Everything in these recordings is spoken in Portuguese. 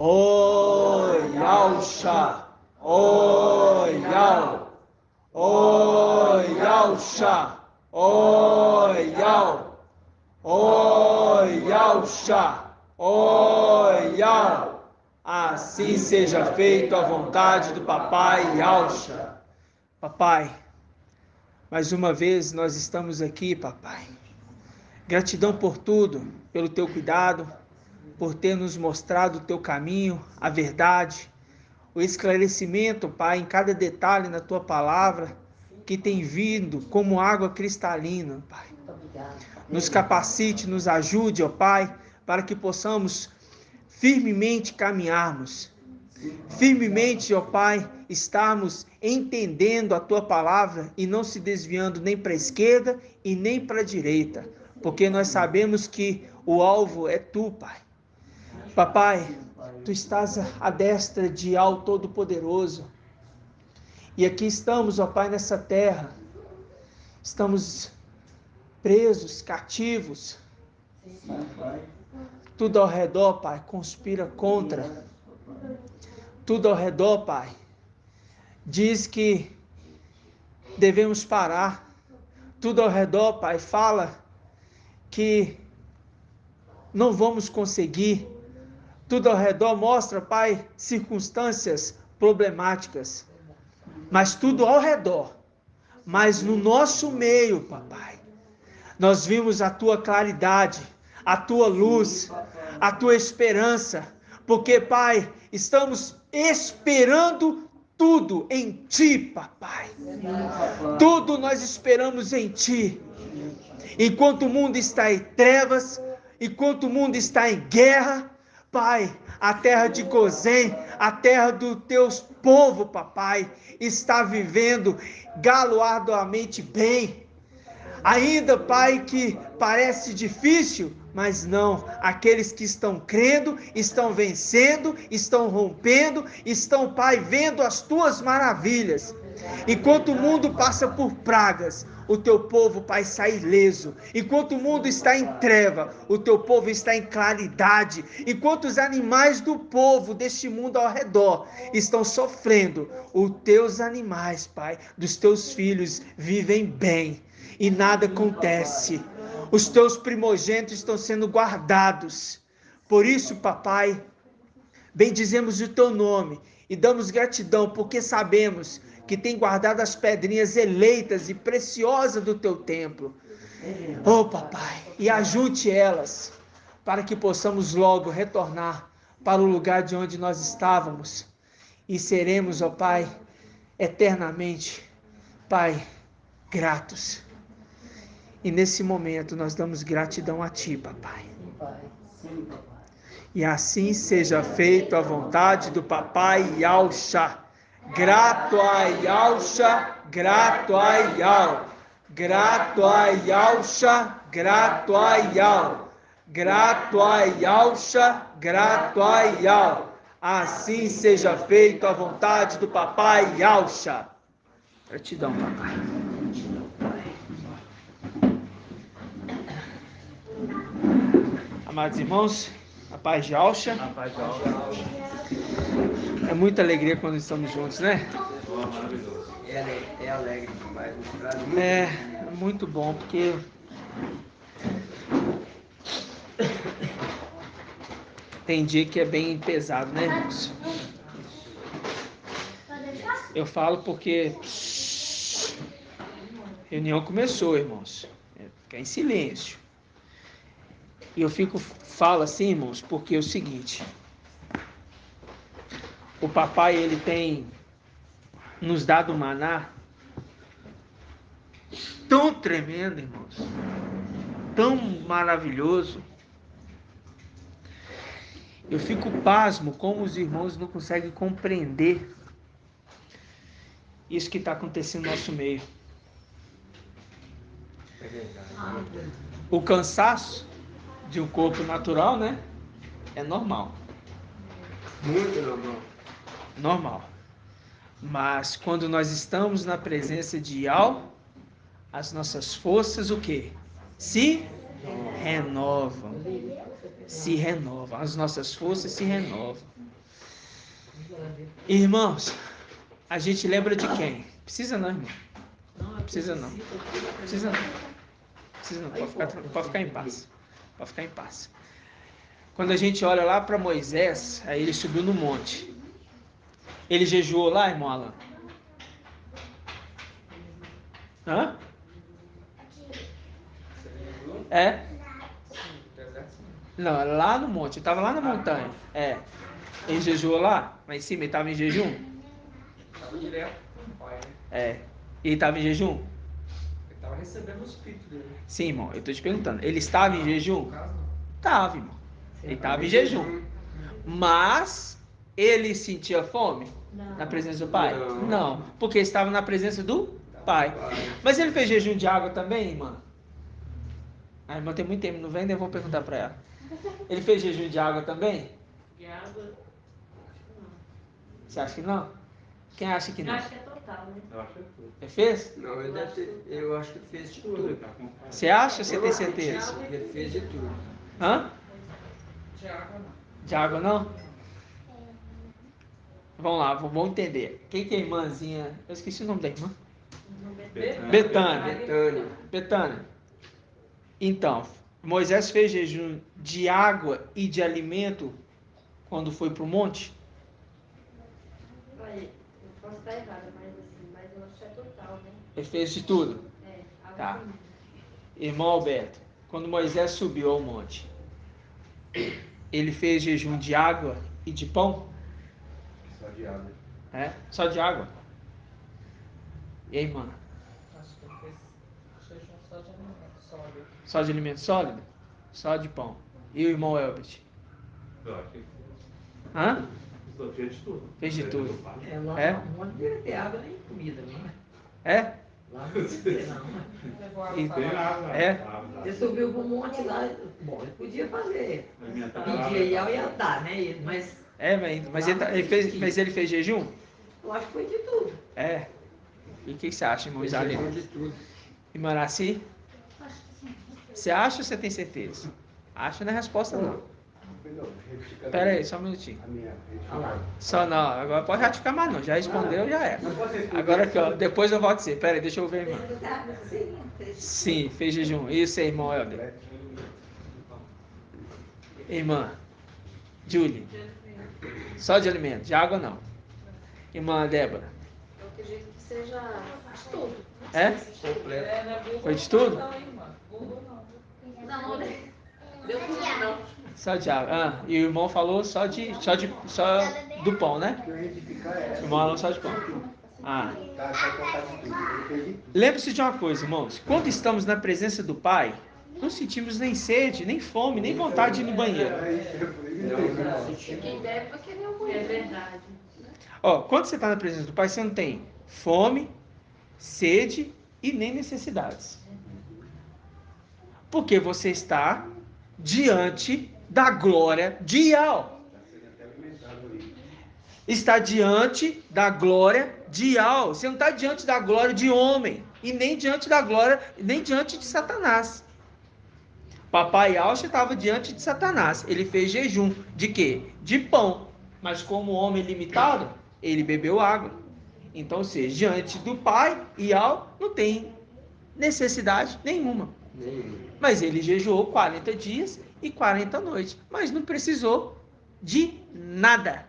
Oyalcha, Oyal, Oyalcha, Oyal, Oyalcha, Oyal. Assim seja feito a vontade do Papai Yalcha. Papai, mais uma vez nós estamos aqui, papai. Gratidão por tudo, pelo teu cuidado, por ter nos mostrado o teu caminho, a verdade, o esclarecimento, pai, em cada detalhe na tua palavra, que tem vindo como água cristalina, pai. Nos capacite, nos ajude, ó Pai, para que possamos firmemente caminharmos. Firmemente, ó Pai, estarmos entendendo a Tua palavra e não se desviando nem para a esquerda e nem para a direita, porque nós sabemos que o alvo é Tu, Pai. Papai, Tu estás à destra de Al Todo-Poderoso. E aqui estamos, ó Pai, nessa terra. Estamos presos, cativos. Tudo ao redor, Pai, conspira contra. Tudo ao redor, Pai, diz que devemos parar. Tudo ao redor, Pai, fala que não vamos conseguir. Tudo ao redor mostra, Pai, circunstâncias problemáticas. Mas tudo ao redor. Mas no nosso meio, Papai, nós vimos a Tua claridade, a Tua luz, a Tua esperança. Porque, Pai, estamos esperando tudo em Ti, Papai. Tudo nós esperamos em Ti. Enquanto o mundo está em trevas, enquanto o mundo está em guerra, Pai, a terra de Gozém, a terra do Teus povo, Papai, está vivendo galardoadamente bem. Ainda, Pai, que parece difícil, mas não, aqueles que estão crendo, estão vencendo, estão rompendo, estão, Pai, vendo as Tuas maravilhas. Enquanto o mundo passa por pragas, o Teu povo, Pai, sai ileso. Enquanto o mundo está em treva, o Teu povo está em claridade. Enquanto os animais do povo deste mundo ao redor estão sofrendo, os Teus animais, Pai, dos Teus filhos vivem bem. E nada acontece. Os Teus primogênitos estão sendo guardados. Por isso, Papai, bendizemos o Teu nome e damos gratidão, porque sabemos que tem guardado as pedrinhas eleitas e preciosas do Teu templo. Oh, Papai, e ajunte elas, para que possamos logo retornar para o lugar de onde nós estávamos. E seremos, ó Pai, eternamente, Pai, gratos. E nesse momento nós damos gratidão a Ti, Papai. E assim seja feito a vontade do Papai Yalcha. Grato a Yalcha, grato a Yal. Grato a Yalcha, grato a Yal. Grato a Yalcha, grato a Yal. Assim seja feito a vontade do Papai Yalcha. Gratidão, Papai. Amados irmãos, a paz de Yalcha. A paz de Yalcha. É muita alegria quando estamos juntos, né? Maravilhoso. É alegre, mas É muito bom, porque tem dia que é bem pesado, né, irmãos? Eu falo porque a reunião começou, irmãos. Ficar em silêncio. E eu falo assim, irmãos, porque é o seguinte: o papai, ele tem nos dado um maná tão tremendo, irmãos, tão maravilhoso. Eu fico pasmo como os irmãos não conseguem compreender isso que está acontecendo no nosso meio. é verdade. O cansaço de um corpo natural, né? É normal. Muito normal. Normal. Mas quando nós estamos na presença de Yal, as nossas forças, o quê? Se renovam. Se renovam. As nossas forças se renovam. Irmãos, a gente lembra de quem? Precisa não, irmão. Precisa não. Precisa não. Precisa não. Pode ficar em paz. Pode ficar em paz. Quando a gente olha lá para Moisés, aí ele subiu no monte. Ele jejuou lá, irmão Alan? Hã? É? Não, lá no monte. Ele estava lá na montanha. É. Ele jejuou lá? Lá em cima, ele estava em jejum? Estava direto com o pai, né? É. E ele estava em jejum? Ele estava recebendo o espírito dele. Sim, irmão. Eu estou te perguntando. Ele estava em jejum? No caso, não. Estava, irmão. Ele estava em jejum. Mas ele sentia fome na presença do Pai? Não. Porque estava na presença do Pai. Mas ele fez jejum de água também, irmã? A irmã tem muito tempo, não vem? Eu vou perguntar para ela. Ele fez jejum de água também? De água, não. Você acha que não? Quem acha que Eu não? acho que é total, né? Eu acho que é tudo. Ele fez? Não, ele deve ter, eu acho que ele fez de Tudo, tudo. ele tá com fome. Você acha ou você tem certeza? Ele fez de tudo. Hã? De água, não. De água não? Vamos lá, vamos entender. Quem que é a irmãzinha? Eu esqueci o nome da irmã. Betânia. Betânia. Betânia. Então, Moisés fez jejum de água e de alimento quando foi para o monte? Olha, eu posso estar errada, mas eu acho que é total, né? Ele fez de tudo. É, água Tá. também. Irmão Alberto, quando Moisés subiu ao monte, ele fez jejum de água e de pão? Só de água. É? Só de água? E aí, mano? Acho que ele fez jejum só de alimento sólido. Só de alimento sólido? Só de pão. E o irmão Elbert? Eu acho que Hã? só fez de tudo. Fez de tudo. É, lá É? não devia ter água nem comida, não é? É? Lá não devia ter, não. Levou água E- pra Tem lá. água. É? água. Ele subiu pro monte lá, bom, ele podia fazer. Alimentar Pedir e ia dar, né? Mas É, mas ele fez jejum? eu acho que foi de tudo. É. E o que você acha, irmão Fez Isalino? de tudo. E Maraci? Você acha ou você tem certeza? Acha não é resposta, não. Pera aí, só um minutinho. Olha lá. Só não, agora pode ratificar mais não. Já respondeu, já é. Agora aqui, ó, depois eu volto a dizer. Pera aí, deixa eu ver, irmão. Sim, fez jejum. Isso aí, irmão Helder. Irmã Julie. Só de alimento, de água não. Irmã Débora. Eu acredito que seja de tudo. É? Completo. Foi de tudo? Não, né? Deu tudo não. Só de água. Ah, e o irmão falou só do pão, né? O irmão falou só de pão. Ah. Lembre-se de uma coisa, irmãos. Quando estamos na presença do Pai, não sentimos nem sede, nem fome, nem vontade de ir no banheiro. Quem deve vai querer o banheiro. É verdade. Ó, quando você está na presença do Pai, você não tem fome, sede e nem necessidades. Porque você está diante da glória de Yahweh. Está diante da glória de Yahweh. Você não está diante da glória de homem. E nem diante da glória, nem diante de Satanás. Papai Yahweh estava diante de Satanás. Ele fez jejum. De quê? De pão. Mas como homem limitado, ele bebeu água. Então, ou seja, diante do Pai, Yahweh não tem necessidade nenhuma. Mas ele jejuou 40 dias e 40 noites. Mas não precisou de nada.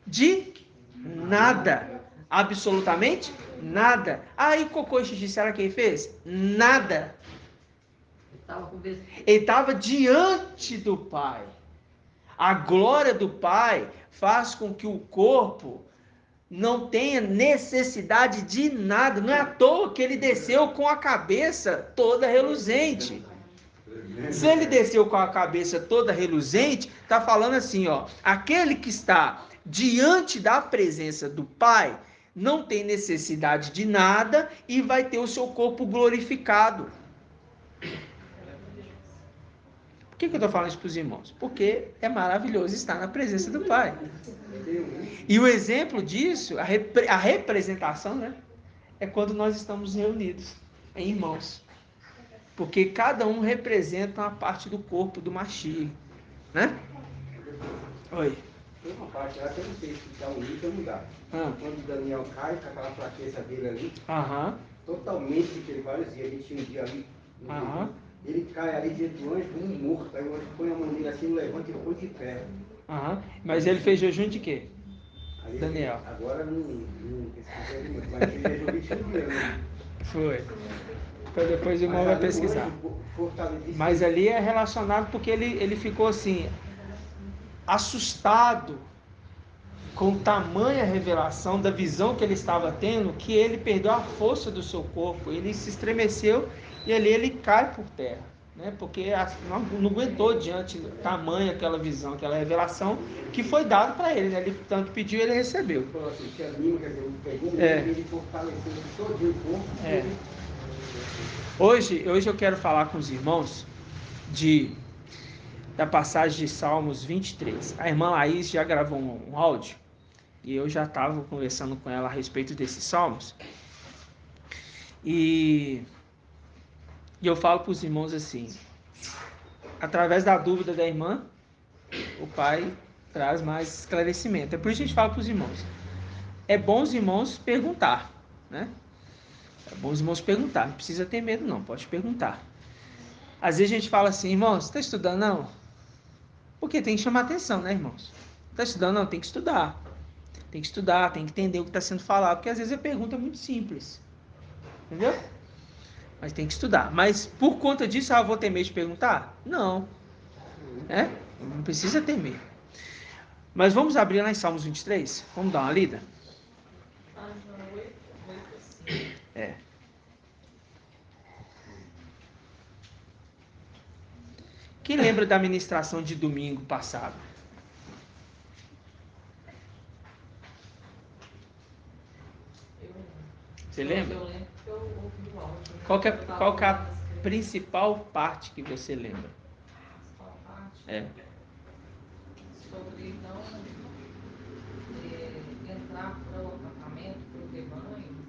De nada. Absolutamente nada. Aí, cocô e xixi, será que ele fez? Nada. Ele estava diante do Pai. A glória do Pai faz com que o corpo não tenha necessidade de nada. Não é à toa que ele desceu com a cabeça toda reluzente. Se ele desceu com a cabeça toda reluzente, está falando assim, ó, aquele que está diante da presença do Pai não tem necessidade de nada e vai ter o seu corpo glorificado. Por que eu estou falando isso para os irmãos? Porque é maravilhoso estar na presença do Pai. E o exemplo disso, a representação, né, é quando nós estamos reunidos em irmãos. Porque cada um representa uma parte do corpo do Mashiach, né? Oi. Tem uma parte lá que eu não sei se dá um nível ou não dá. Ah. Quando o Daniel cai, com aquela fraqueza dele ali, Aham. totalmente diferente. Vários dias, a gente tinha um dia ali, no Aham. jejum, ele cai ali diante do anjo como um morto. Aí o anjo põe a mão dele assim, levanta e põe de pé. Aham. Mas ele fez jejum de quê? Ali, Daniel. agora não pesquisei muito, mas ele jejum 21 dias, né? Foi. Então depois o irmão Mas vai ali o pesquisar. anjo fortaleceu. Mas ali é relacionado porque ele ficou assim, assustado com tamanha revelação da visão que ele estava tendo, que ele perdeu a força do seu corpo, ele se estremeceu e ali ele cai por terra, né? Porque não aguentou diante do tamanho aquela visão, aquela revelação que foi dado para ele, né? Ele tanto pediu, ele recebeu. Ele falou assim, que anima, quer dizer, ele pegou ele fortaleceu todo o corpo. É. Hoje eu quero falar com os irmãos da passagem de Salmos 23. A irmã Laís já gravou um áudio e eu já estava conversando com ela a respeito desses salmos. E eu falo para os irmãos assim, através da dúvida da irmã, o pai traz mais esclarecimento. É por isso que a gente fala para os irmãos. É bom os irmãos perguntar, né? É bom os irmãos perguntar, não precisa ter medo não, pode perguntar. Às vezes a gente fala assim, irmãos, você está estudando não? Porque tem que chamar atenção, né, irmãos? Está estudando não? Tem que estudar. Tem que estudar, tem que entender o que está sendo falado, porque às vezes a pergunta é muito simples. Entendeu? Mas tem que estudar. Mas por conta disso, eu vou ter medo de perguntar? Não. É? Não precisa temer. Mas vamos abrir lá em Salmos 23? Vamos dar uma lida? Página 8, 5. É. Quem lembra da ministração de domingo passado? Você lembra? Eu lembro que eu ouvi o áudio. Qual que é a principal parte que você lembra? Principal parte. É. Sobre, então, entrar para o acampamento, para o rebanho,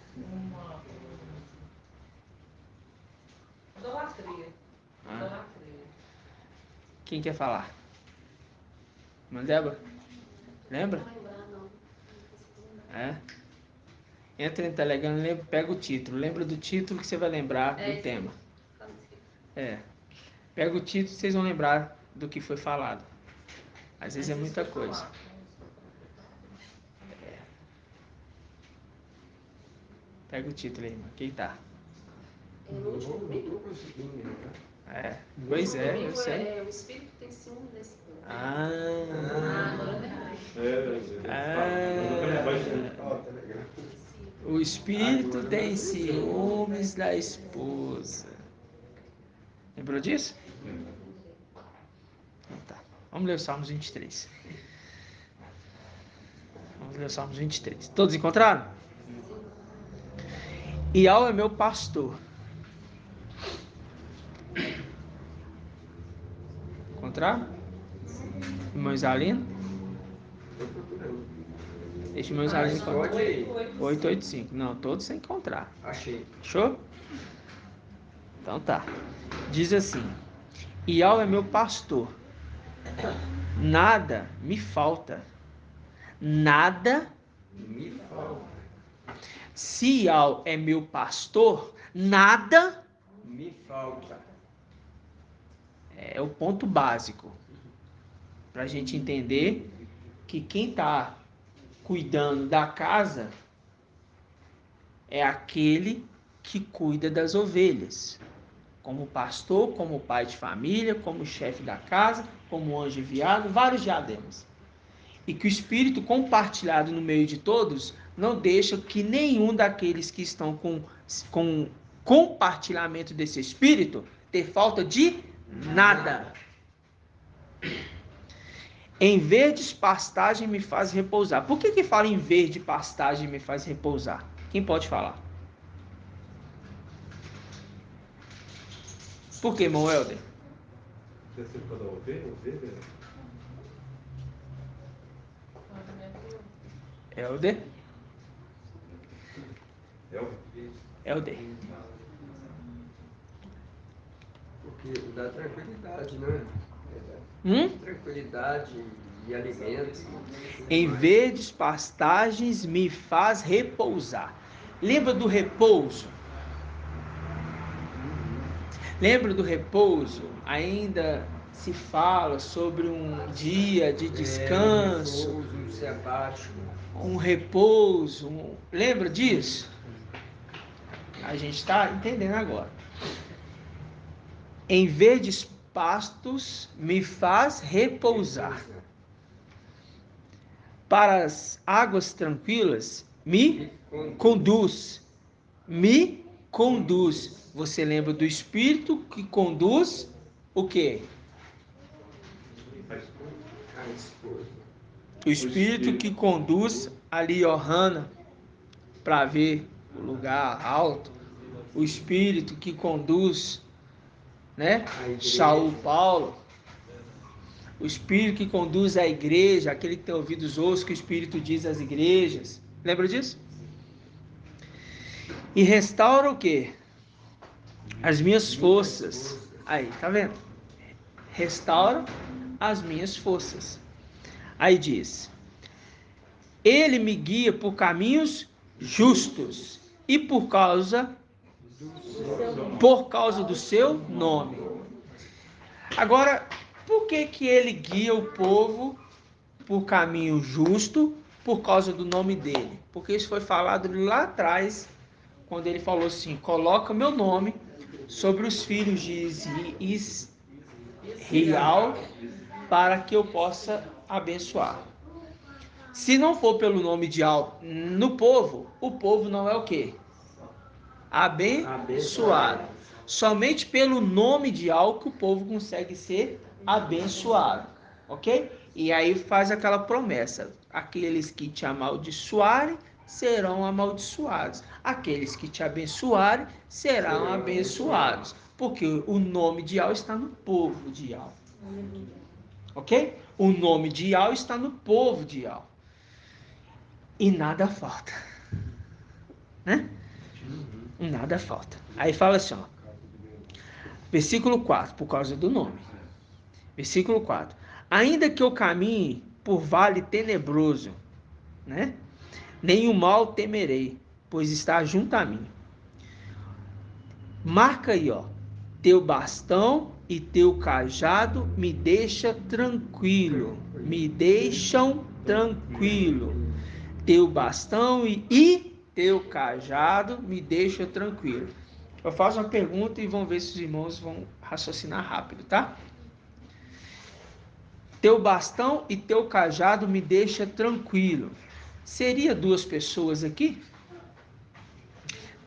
uma idolatria. Idolatria. Quem quer falar? Mandeba? Lembra? É. Entra no Telegram, pega o título. Lembra do título que você vai lembrar do tema. É. Pega o título e vocês vão lembrar do que foi falado. Às vezes é muita coisa. É. Pega o título aí, irmão. Quem tá? Não estou conseguindo lembrar. É. Pois é, eu sei. O espírito tem ciúme desse povo. O espírito tem ciúmes da esposa. Lembrou disso? Então tá. Vamos ler o Salmos 23. Vamos ler o Salmos 23. Todos encontraram? Iau é meu pastor. Encontraram? Irmão Isalino? Deixa o irmão Isalino encontrar. 885. Não, todos sem encontrar. Achei. Achou? Então tá. Diz assim: Iau é meu pastor. Nada me falta. Nada Me falta. Se Iau é meu pastor, nada Me falta. é o ponto básico para a gente entender que quem está cuidando da casa é aquele que cuida das ovelhas, como pastor, como pai de família, como chefe da casa, como anjo enviado, vários diademas. E que o Espírito compartilhado no meio de todos não deixa que nenhum daqueles que estão com compartilhamento desse Espírito ter falta de nada. Em verdes pastagem me faz repousar. Por que fala em verde pastagem me faz repousar? Quem pode falar? Por que, irmão Helder? Helder? Helder. Porque dá tranquilidade, né? Tranquilidade e alimentos. Em verdes pastagens me faz repousar. Lembra do repouso? Lembra do repouso? Ainda se fala sobre um dia de descanso, Um sabático. um repouso. Lembra disso? A gente está entendendo agora. Em verdes pastos me faz repousar. Para as águas tranquilas me conduz. Me conduz. Você lembra do Espírito que conduz o quê? A esposa. O Espírito que conduz ali, ó, Hannah, para ver o lugar alto. O Espírito que conduz, né? Saul, Paulo. O Espírito que conduz a igreja, aquele que tem ouvidos ouça que o Espírito diz às igrejas. Lembra disso? E restaura o quê? As minhas forças. Aí, tá vendo? Restaura as minhas forças. Aí diz: Ele me guia por caminhos justos e por causa do seu nome. Agora, por que ele guia o povo por caminho justo? Por causa do nome dele. Porque isso foi falado lá atrás, quando ele falou assim: coloca meu nome sobre os filhos de Israel para que eu possa abençoar. Se não for pelo nome de algo no povo, o povo não é o quê? Abençoado. Somente pelo nome de algo que o povo consegue ser abençoado, ok? E aí faz aquela promessa: aqueles que te amaldiçoarem serão amaldiçoados, aqueles que te abençoarem serão abençoados, porque o nome de Yahweh está no povo de Yahweh, ok? O nome de Yahweh está no povo de Yahweh e nada falta, né? Nada falta. Aí fala assim, ó, versículo 4, por causa do nome. Versículo 4. Ainda que eu caminhe por vale tenebroso, né? Nenhum mal temerei, pois está junto a mim. Marca aí, ó. Teu bastão e teu cajado me deixa tranquilo. Me deixam tranquilo. Teu bastão e teu cajado me deixa tranquilo. Eu faço uma pergunta e vamos ver se os irmãos vão raciocinar rápido, tá? Teu bastão e teu cajado me deixa tranquilo. Seria duas pessoas aqui?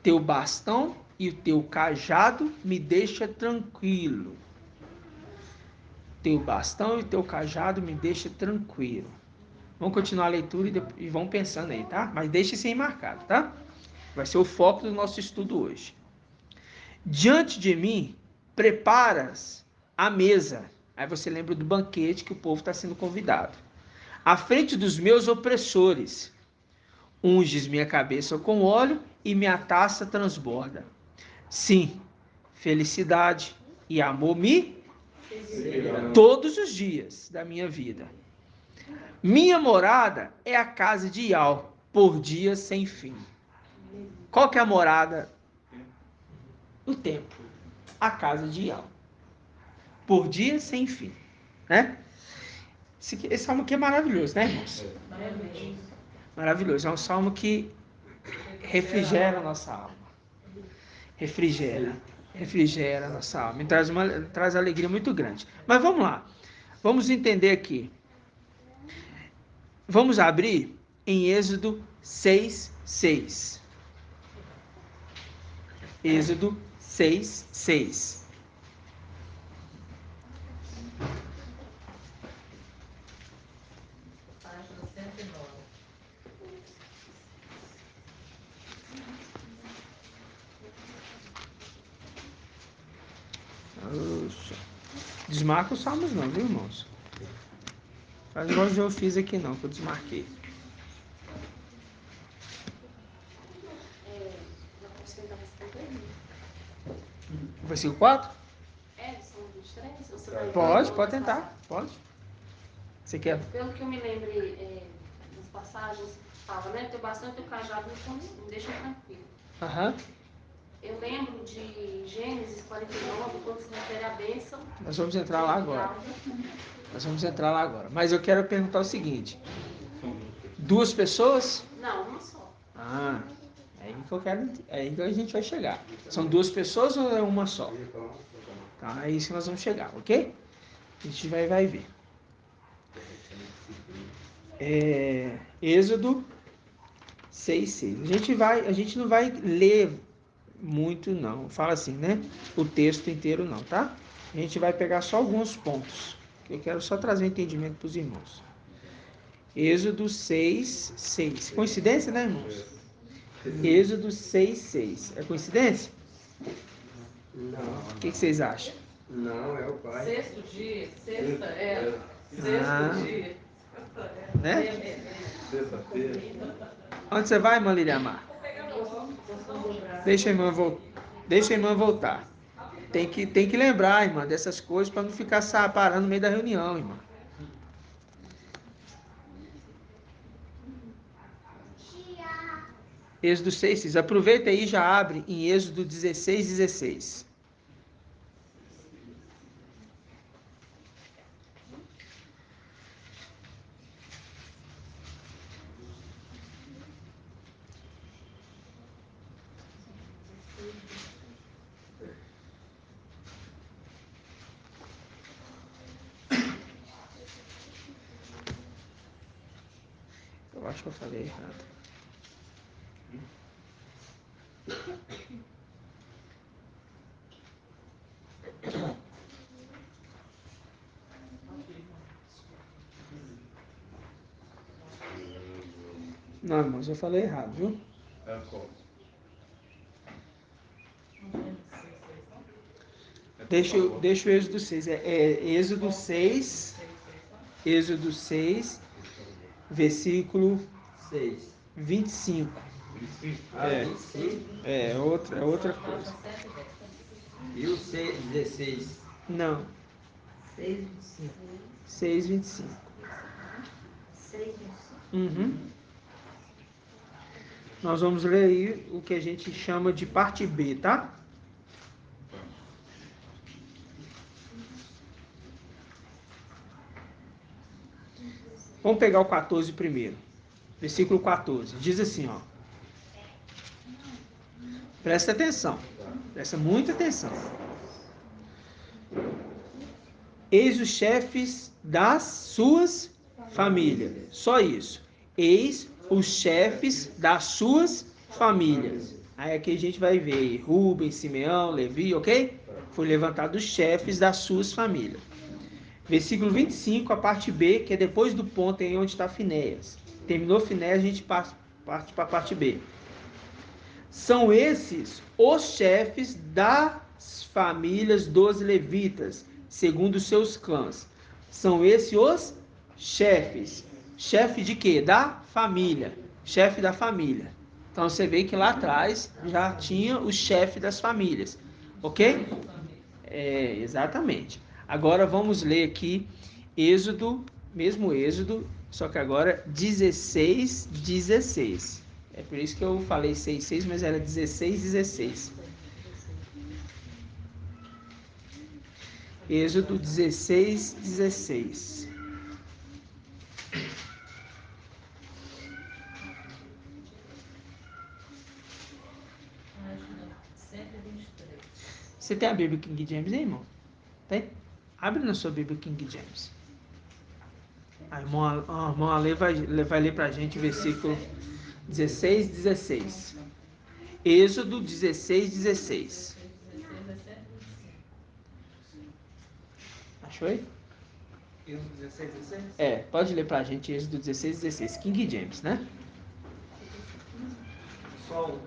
Teu bastão e o teu cajado me deixa tranquilo. Teu bastão e o teu cajado me deixa tranquilo. Vamos continuar a leitura e vão pensando aí, tá? Mas deixe isso aí marcado, tá? Vai ser o foco do nosso estudo hoje. Diante de mim, preparas a mesa. Aí você lembra do banquete que o povo está sendo convidado. À frente dos meus opressores. Unges minha cabeça com óleo e minha taça transborda. Sim, felicidade e amor me todos os dias da minha vida. Minha morada é a casa de Yahweh, por dias sem fim. Qual que é a morada? O templo. A casa de Yahweh. Por dias sem fim. Né? Esse salmo aqui é maravilhoso, né, irmãos? Maravilhoso. É um salmo que refrigera a nossa alma. Refrigera a nossa alma. E traz alegria muito grande. Mas vamos lá. Vamos entender aqui. Vamos abrir em Êxodo 6:6. Êxodo 6:6. Página 109. Oxa. Desmarca os salmos não, viu, irmãos? Faz igual eu fiz aqui não, que eu desmarquei. Versículo 4? É, diferença? Você vai Pode tentar, pode. Você quer? Pelo que eu me lembro, nas passagens, fala, né? Teu bastão e teu cajado me deixam tranquilo. Aham. Eu lembro de Gênesis 49, quando se refere à bênção. Nós vamos entrar lá agora. Mas eu quero perguntar o seguinte: duas pessoas? Não, uma só. Ah, é aí que a gente vai chegar. São duas pessoas ou é uma só? Tá, é isso que nós vamos chegar, ok? A gente vai ver. Êxodo 6:6. A gente não vai ler muito não, fala assim, né? O texto inteiro não, tá? A gente vai pegar só alguns pontos. Eu quero só trazer entendimento para os irmãos. Êxodo 6:6. Coincidência, né, irmãos? Êxodo 6:6. É coincidência? Não, O que vocês acham? não, é o pai. Sexto dia, sexta, Ah. sexto dia. Né? Sexta-feira. Onde você vai, irmã Liliamar? Deixa a irmã voltar. Tem que lembrar, irmã, dessas coisas para não ficar parando no meio da reunião, irmã. Êxodo 6:6. Aproveita aí e já abre em Êxodo 16:16. Eu acho que eu falei errado. Não, irmãos, eu falei errado, viu? É como? Deixa o Êxodo 6. Êxodo 6. Êxodo 6, versículo 6. 25. 25. É. 25. É outra coisa. E o 16. Não. 6:25. 6:25. 6:25. Uhum. Nós vamos ler aí o que a gente chama de parte B, tá? Vamos pegar o 14 primeiro. Versículo 14. Diz assim, ó. Presta atenção. Presta muita atenção. Eis os chefes das suas famílias. Só isso. Eis os chefes das suas famílias. Aí aqui a gente vai ver Rubem, Simeão, Levi, ok? Foi levantado os chefes das suas famílias. Versículo 25, a parte B, que é depois do ponto aí onde está Finéias. Terminou Finéias, a gente parte para a parte B. São esses os chefes das famílias dos levitas, segundo os seus clãs. São esses os chefes. Chefe de quê? Da família. Chefe da família. Então você vê que lá atrás já tinha o chefe das famílias. Ok? Exatamente. Agora vamos ler aqui Êxodo, mesmo Êxodo, só que agora 16:16. É por isso que eu falei 6:6, mas era 16:16. Êxodo 16:16. Página 123. Você tem a Bíblia King James aí, irmão? Tem? Abre na sua Bíblia King James. A irmã Ale vai ler pra gente o versículo 16:16. Êxodo 16:16. Achou aí? Êxodo 16, 16? Pode ler pra gente Êxodo 16:16. King James, né? Só um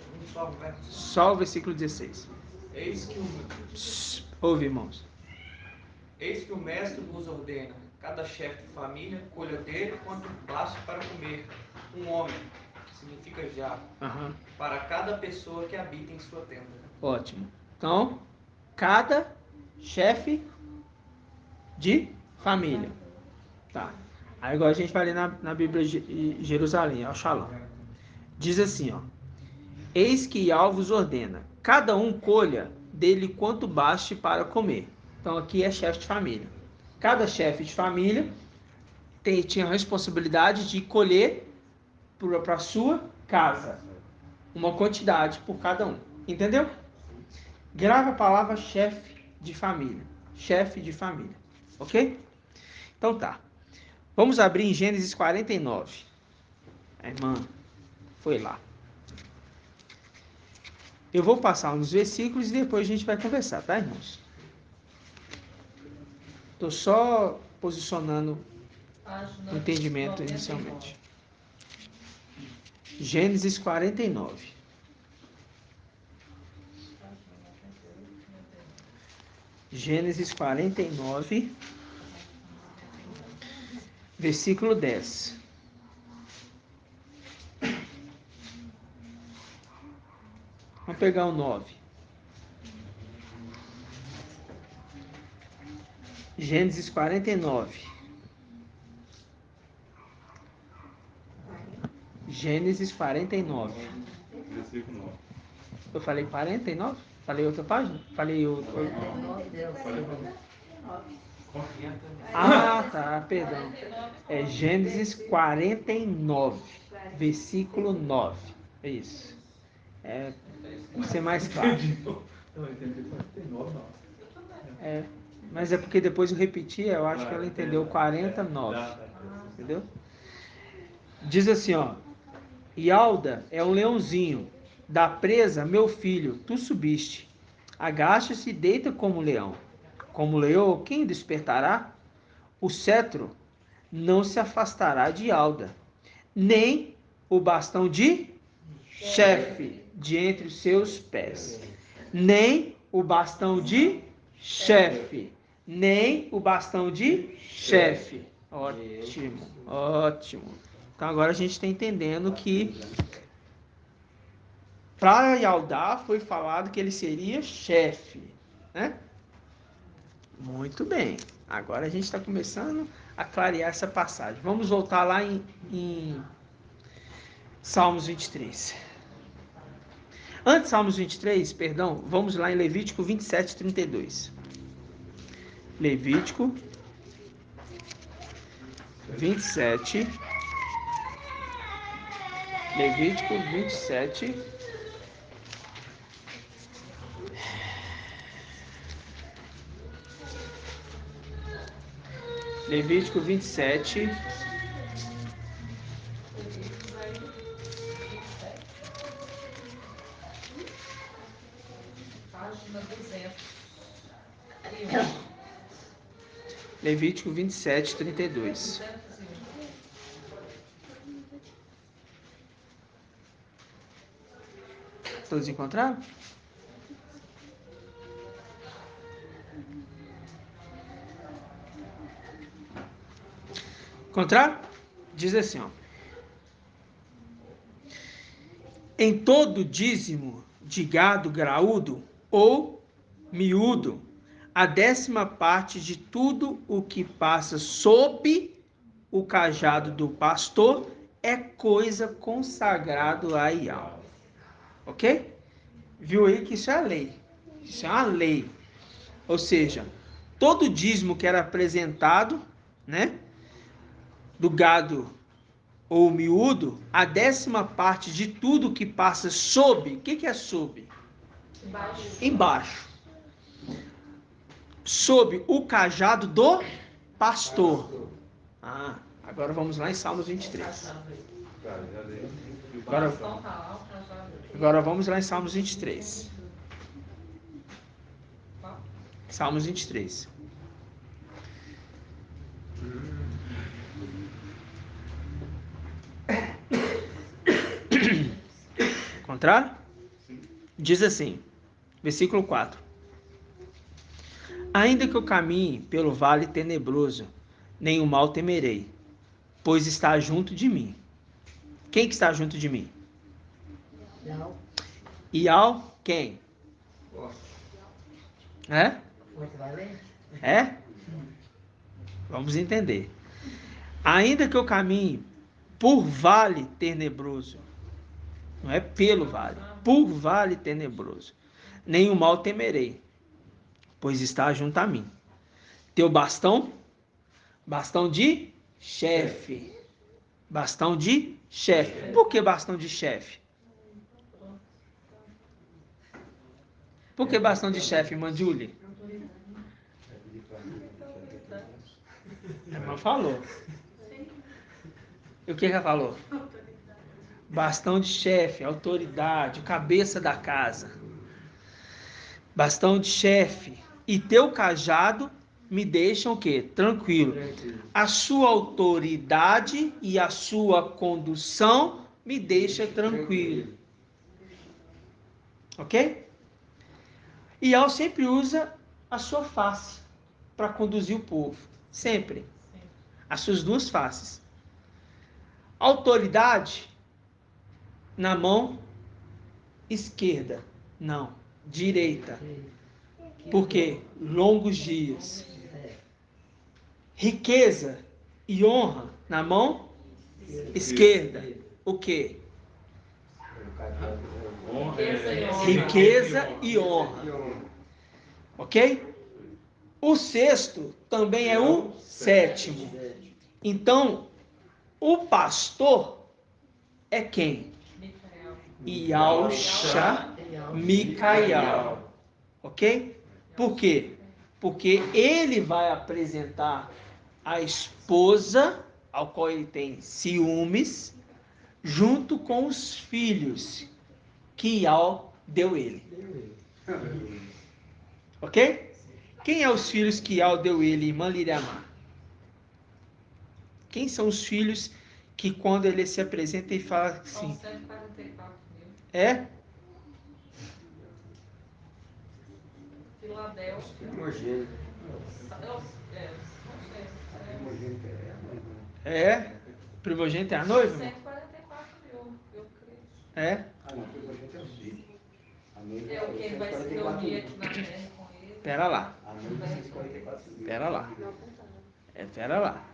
verso. Só o versículo 16. Eis que Ouve, irmãos. Eis que o mestre vos ordena, cada chefe de família, colha dele quanto baste para comer, um homem, que significa já, Aham. para cada pessoa que habita em sua tenda. Ótimo. Então, cada chefe de família. Tá. Aí agora a gente vai ler na Bíblia de Jerusalém, ó, Shalom. Diz assim, ó. Eis que Yahweh vos ordena, cada um colha dele quanto baste para comer. Então aqui é chefe de família. Cada chefe de família tinha a responsabilidade de colher para a sua casa uma quantidade por cada um. Entendeu? Grava a palavra chefe de família. Chefe de família. Ok? Então tá. Vamos abrir em Gênesis 49. A irmã foi lá. Eu vou passar uns versículos e depois a gente vai conversar, tá, irmãos? Estou só posicionando o entendimento inicialmente. Gênesis 49. Gênesis 49, versículo 10. Vamos pegar o 9. Gênesis 49. Gênesis 49. Versículo 9. Eu falei 49? Falei outra página? Falei outra. Ah, tá, perdão. É Gênesis 49, versículo 9. É isso. É, pra ser mais claro. Não, entendi 49, não. É, mas é porque depois eu repeti, eu acho que ela entendeu 49. Entendeu? Diz assim, ó. Yalda é um leãozinho. Da presa, meu filho, tu subiste. Agacha-se e deita como leão. Como leão, quem despertará? O cetro não se afastará de Yalda, nem o bastão de chefe de entre os seus pés. Nem o bastão de chefe. Nem o bastão de chefe. Ótimo, ótimo. Então agora a gente está entendendo que para Yaldá foi falado que ele seria chefe, né? Muito bem. Agora a gente está começando a clarear essa passagem. Vamos voltar lá em Salmos 23. Antes de Salmos 23, perdão, vamos lá em Levítico 27, 32. Levítico 27. Levítico 27. Levítico 27. Página 200. Levítico 27, 32. Todos encontraram? Encontraram? Diz assim, ó. Em todo dízimo de gado graúdo ou miúdo, a 10ª parte de tudo o que passa sob o cajado do pastor é coisa consagrada a Yahweh. Ok? Viu aí que isso é a lei. Isso é uma lei. Ou seja, todo dízimo que era apresentado, né, do gado ou miúdo, a 10ª parte de tudo que passa sob, o que é sob? Embaixo. Sob o cajado do pastor. Ah, agora vamos lá em Salmos 23. Agora vamos lá em Salmos 23. Salmos 23. Encontraram? Diz assim, versículo 4. Ainda que eu caminhe pelo vale tenebroso, nenhum mal temerei, pois está junto de mim. Quem que está junto de mim? Ial quem? É? É? Vamos entender. Ainda que eu caminhe por vale tenebroso, não é pelo vale, por vale tenebroso, nenhum mal temerei, pois está junto a mim. Teu bastão de chefe. Bastão de chefe. Por que bastão de chefe? Por que bastão de chefe, irmã Julie? A irmã falou. E o que ela falou? Bastão de chefe, autoridade, cabeça da casa. Bastão de chefe. E teu cajado me deixam o quê? Tranquilo. A sua autoridade e a sua condução me deixa tranquilo. Ok? E Al sempre usa a sua face para conduzir o povo. Sempre. As suas duas faces. Autoridade na mão esquerda. Não, direita. Por quê? Longos dias. Riqueza e honra na mão esquerda. O quê? Riqueza e honra. Ok? O sexto também é o sétimo. Então, o pastor é quem? Yalcha Micael. Ok? Por quê? Porque ele vai apresentar a esposa, ao qual ele tem ciúmes, junto com os filhos que Ial deu ele. Ok? Quem é os filhos que Ial deu ele, irmã Liriamar? Quem são os filhos que quando ele se apresenta e fala assim? 144 mil. É? Filadélfia. Primogênito. É? Primogênito é a noiva? 144 mil, eu creio. É? Ah, não, primogênito é o filho. A noiva É o que ele vai se reunir aqui na terra com ele. Pera lá. A noiva é 144 mil. Pera lá. Pera lá.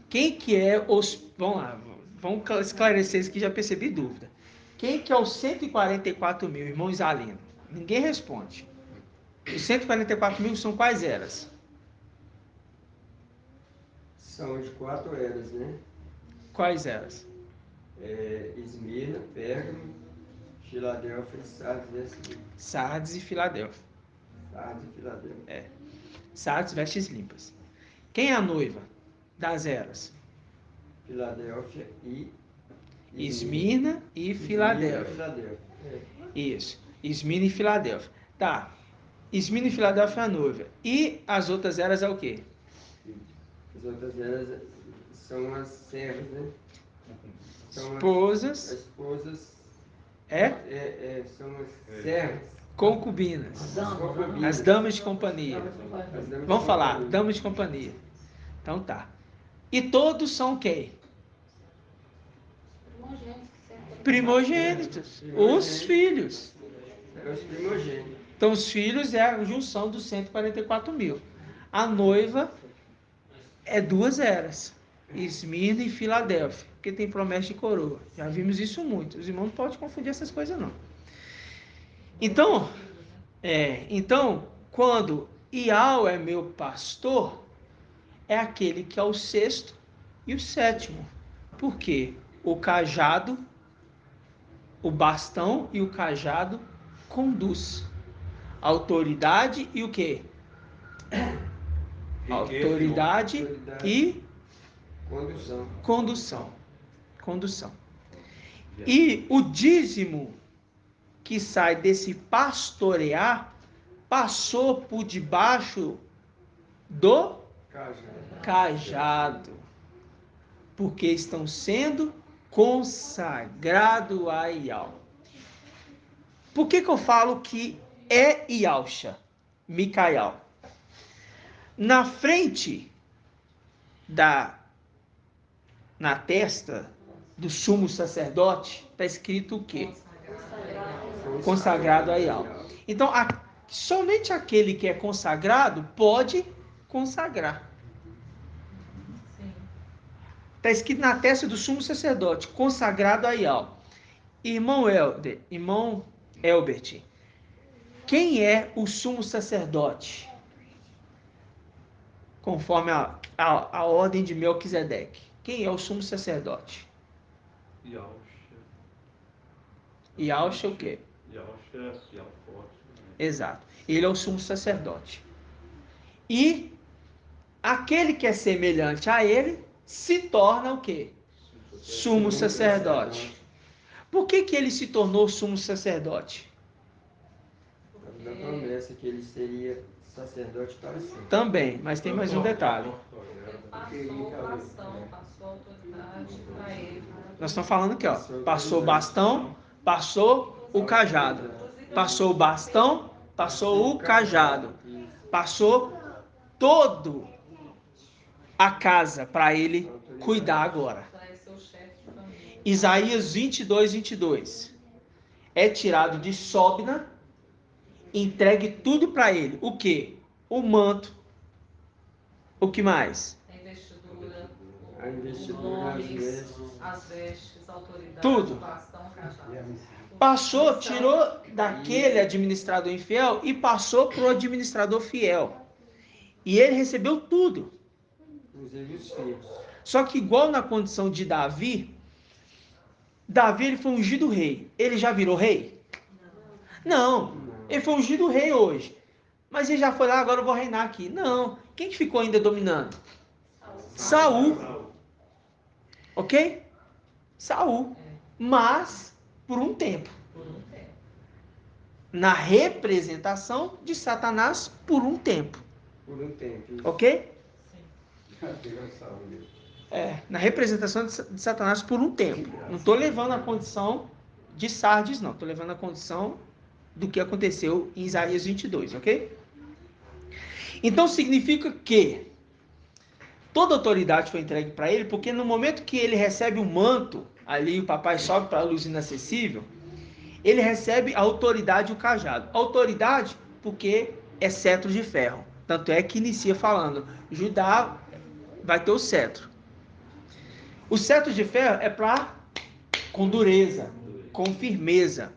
Quem que é os... Vamos lá. Vamos esclarecer isso que já percebi dúvida. Quem que é os 144 mil, irmão Isalino? Ninguém responde. Os 144 mil são quais eras? São de 4 eras, né? Quais eras? Esmirna, Pérgamo, Filadélfia, Sardes e Esmirna. Sardes e Filadélfia. Sardes e Filadélfia. Sardes, vestes limpas. Quem é a noiva das eras? Filadélfia e Esmirna e Filadélfia. Isso. Esmirna e Filadélfia. Tá. Esmirna e Filadélfia é a noiva. E as outras eras é o quê? As outras eras são as servas, né? São Esposas. As esposas. São as servas. Concubinas. As concubinas. As damas de companhia. As damas Vamos de falar, companhia. damas de companhia. Então tá. E todos são quem? Primogênitos. Os filhos. Os primogênitos. Então os filhos é a junção dos 144 mil. A noiva é duas eras. Esmirna e Filadélfia. Porque tem promessa de coroa. Já vimos isso muito. Os irmãos não podem confundir essas coisas não. Então, quando Ial é meu pastor, é aquele que é o sexto e o sétimo. Por quê? O cajado, o bastão e o cajado conduz. Autoridade e o quê? Autoridade e condução. E o dízimo que sai desse pastorear passou por debaixo do cajado, porque estão sendo consagrados a Ial. Por que eu falo que é Yalcha, Micael? Na frente na testa do sumo sacerdote está escrito o quê? Consagrado a Ial. Então, somente aquele que é consagrado pode consagrar. Está escrito na testa do sumo sacerdote, consagrado a Ial. Irmão Elbert, quem é o sumo sacerdote? Conforme a ordem de Melquisedeque. Quem é o sumo sacerdote? Yahshua o quê? Yahshua forte. Exato. Ele é o sumo sacerdote. E aquele que é semelhante a ele se torna o quê? Sumo sacerdote. Por que ele se tornou sumo sacerdote? Da promessa que ele seria sacerdote para sempre. Também, mas tem mais um detalhe. Ele passou o bastão, passou a autoridade para ele. Nós estamos falando aqui, ó. Passou o bastão, passou o cajado. Passou o bastão, passou o cajado. Passou todo a casa para ele cuidar agora. Para ser o chefe de família. Isaías 22. É tirado de Sobna, entregue tudo para ele. O quê? O manto. O que mais? A investidura, as vestes, a autoridade, Tudo. o bastão, o cajado. Passou, tirou daquele administrador infiel e passou para o administrador fiel. E ele recebeu tudo. Inclusive os filhos. Só que igual na condição de Davi ele foi ungido rei. Ele já virou rei? Não. Ele foi ungido rei hoje. Mas ele já foi lá, agora eu vou reinar aqui. Não. Quem que ficou ainda dominando? Saul. Ok? Saul. Mas por um tempo. Na representação de Satanás por um tempo. Por um tempo. Ok? Na representação de Satanás por um tempo. Não estou levando a condição de Sardes, não. Estou levando a condição do que aconteceu em Isaías 22, ok? Então significa que toda autoridade foi entregue para ele, porque no momento que ele recebe o manto, ali o papai sobe para a luz inacessível, ele recebe a autoridade e o cajado. Autoridade porque é cetro de ferro. Tanto é que inicia falando, Judá vai ter o cetro. O cetro de ferro é para com dureza, com firmeza.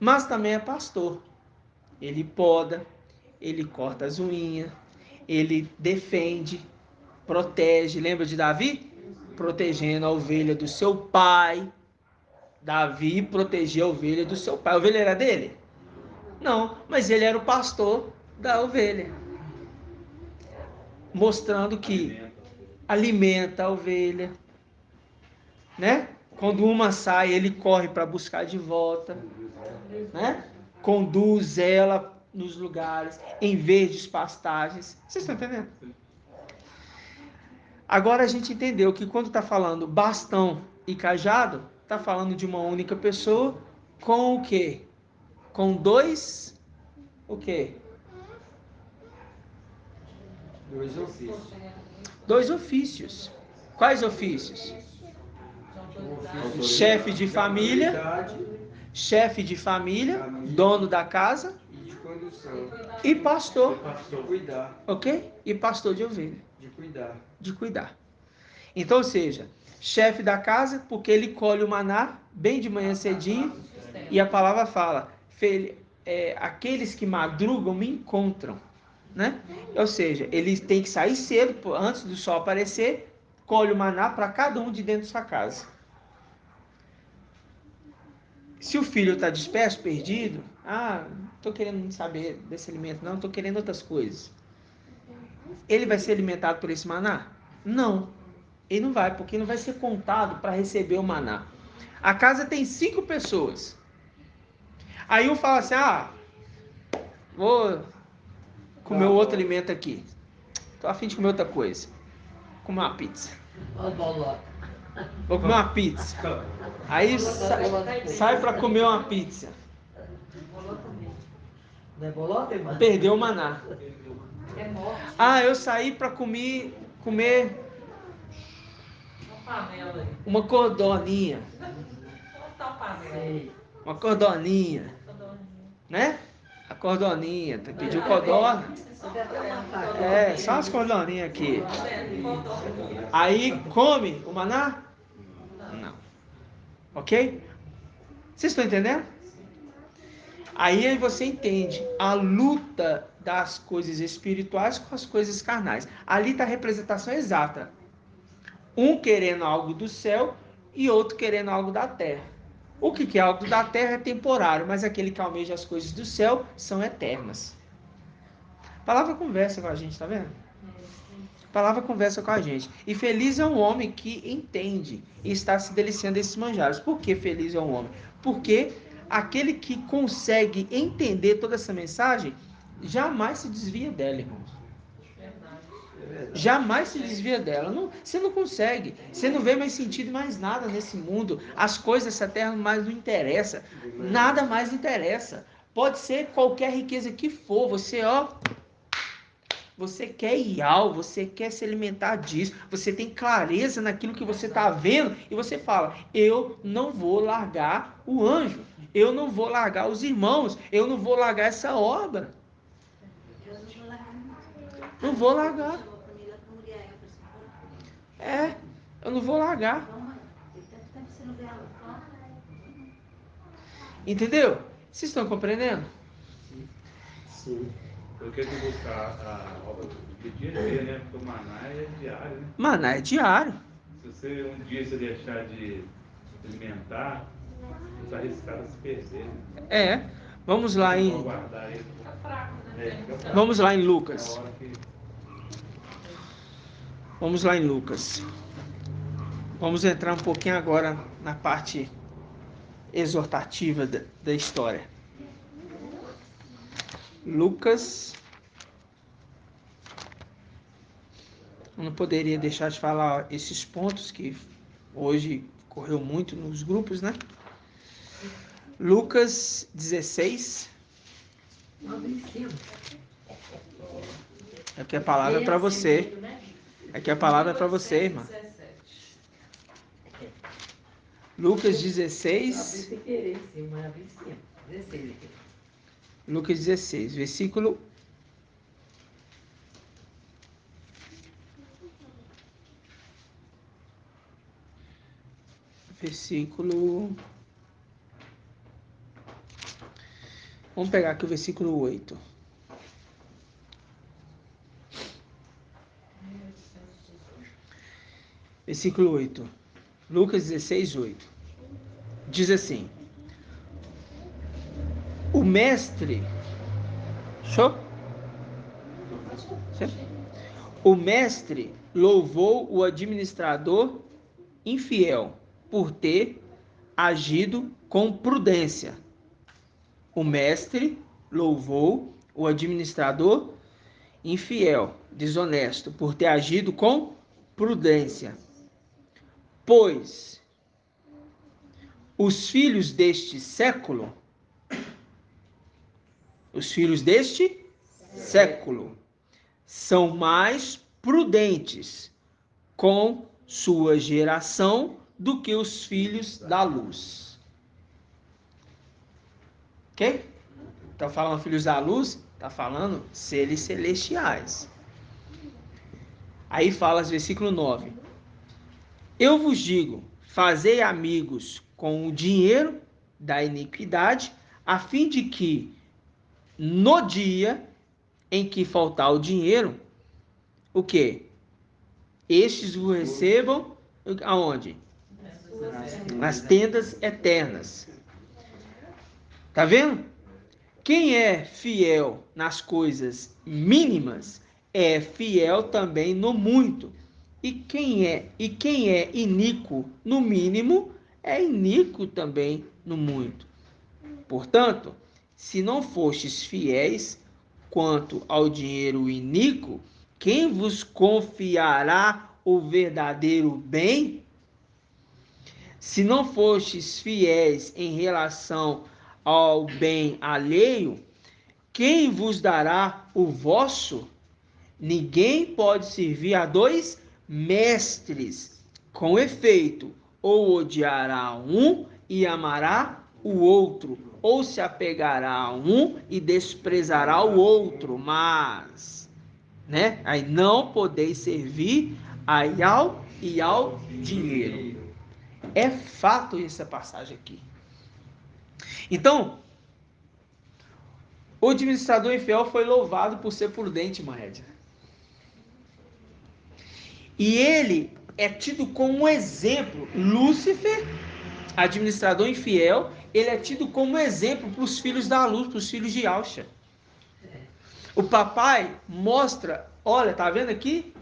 Mas também é pastor. Ele poda, ele corta as unhas, ele defende, protege. Lembra de Davi? Protegendo a ovelha do seu pai. Davi protegia a ovelha do seu pai. A ovelha era dele? Não, mas ele era o pastor da ovelha. Mostrando que alimenta a ovelha, né? Quando uma sai, ele corre para buscar de volta, né? Conduz ela nos lugares, em verdes pastagens. Vocês estão entendendo? Agora a gente entendeu que quando está falando bastão e cajado, está falando de uma única pessoa com o quê? Com dois, o quê? Dois ofícios. Dois ofícios. Quais ofícios? Chefe de família, dono da casa E de condução. e pastor, De cuidar. ok? E pastor de ovelha, De cuidar. Então, ou seja, chefe da casa, porque ele colhe o maná bem de manhã cedinho, e a palavra fala, aqueles que madrugam me encontram, né? Ou seja, ele tem que sair cedo, antes do sol aparecer, colhe o maná para cada um de dentro da sua casa. Se o filho está disperso, perdido, não estou querendo saber desse alimento, não, estou querendo outras coisas. Ele vai ser alimentado por esse maná? Não, ele não vai, porque não vai ser contado para receber o maná. A casa tem 5 pessoas. Aí um fala assim, vou comer outro alimento aqui. Estou a fim de comer outra coisa. Vou comer uma pizza. Vou comer uma pizza. Aí sai para comer uma pizza. Perdeu o maná. Eu saí para comer uma cordoninha. Uma cordoninha. Né? A cordoninha. Pediu codorna. Só umas cordoninhas aqui. Aí come o maná? Não. Ok? Vocês estão entendendo? Aí você entende a luta das coisas espirituais com as coisas carnais. Ali está a representação exata. Um querendo algo do céu e outro querendo algo da terra. O que é algo da terra é temporário, mas aquele que almeja as coisas do céu são eternas. A palavra conversa com a gente, tá vendo? A palavra conversa com a gente. E feliz é um homem que entende e está se deliciando desses manjares. Por que feliz é um homem? Porque aquele que consegue entender toda essa mensagem jamais se desvia dela, irmãos. Jamais se desvia dela. Não, você não consegue. Você não vê mais sentido em mais nada nesse mundo. As coisas dessa terra mais não interessam. Nada mais interessa. Pode ser qualquer riqueza que for. Você quer ir ao, você quer se alimentar disso, você tem clareza naquilo que você está vendo e você fala, eu não vou largar o anjo, eu não vou largar os irmãos, eu não vou largar essa obra. Não vou largar. Eu não vou largar. Entendeu? Vocês estão compreendendo? Sim. Eu quero buscar a obra de dia a dia, né? Porque o maná é diário, né? Maná é diário. Se você um dia você deixar de alimentar, você está arriscado a se perder. Né? Vamos lá em... Vamos lá em Lucas. Vamos lá em Lucas. Vamos entrar um pouquinho agora na parte exortativa da história. Lucas. Eu não poderia deixar de falar esses pontos que hoje correu muito nos grupos, né? Lucas 16. Aqui a palavra é para você. Aqui a palavra é para você, irmã. Lucas 16. Lucas 16, versículo 8. Vamos pegar aqui o versículo 8. Versículo 8. Lucas 16, 8. Diz assim: o mestre... Show? O mestre louvou o administrador infiel por ter agido com prudência. O mestre louvou o administrador infiel, desonesto, por ter agido com prudência. Pois os filhos deste século são mais prudentes com sua geração do que os filhos da luz. Ok? Está falando filhos da luz? Está falando seres celestiais. Aí fala, versículo 9. Eu vos digo, fazei amigos com o dinheiro da iniquidade, a fim de que, no dia em que faltar o dinheiro, o quê? Estes vos recebam, aonde? Nas tendas eternas. Tá vendo? Quem é fiel nas coisas mínimas, é fiel também no muito. E quem é iníquo no mínimo, é iníquo também no muito. Portanto, se não fostes fiéis quanto ao dinheiro iníquo, quem vos confiará o verdadeiro bem? Se não fostes fiéis em relação ao bem alheio, quem vos dará o vosso? Ninguém pode servir a dois mestres. Com efeito, ou odiará um e amará o outro, ou se apegará a um e desprezará o outro, mas, né? Aí não podeis servir e ao dinheiro. É fato essa passagem aqui. Então, o administrador infiel foi louvado por ser prudente, irmã Edna. E ele é tido como um exemplo. Lúcifer, administrador infiel, ele é tido como exemplo para os filhos da luz, para os filhos de Alcha. O papai mostra, olha, tá vendo aqui?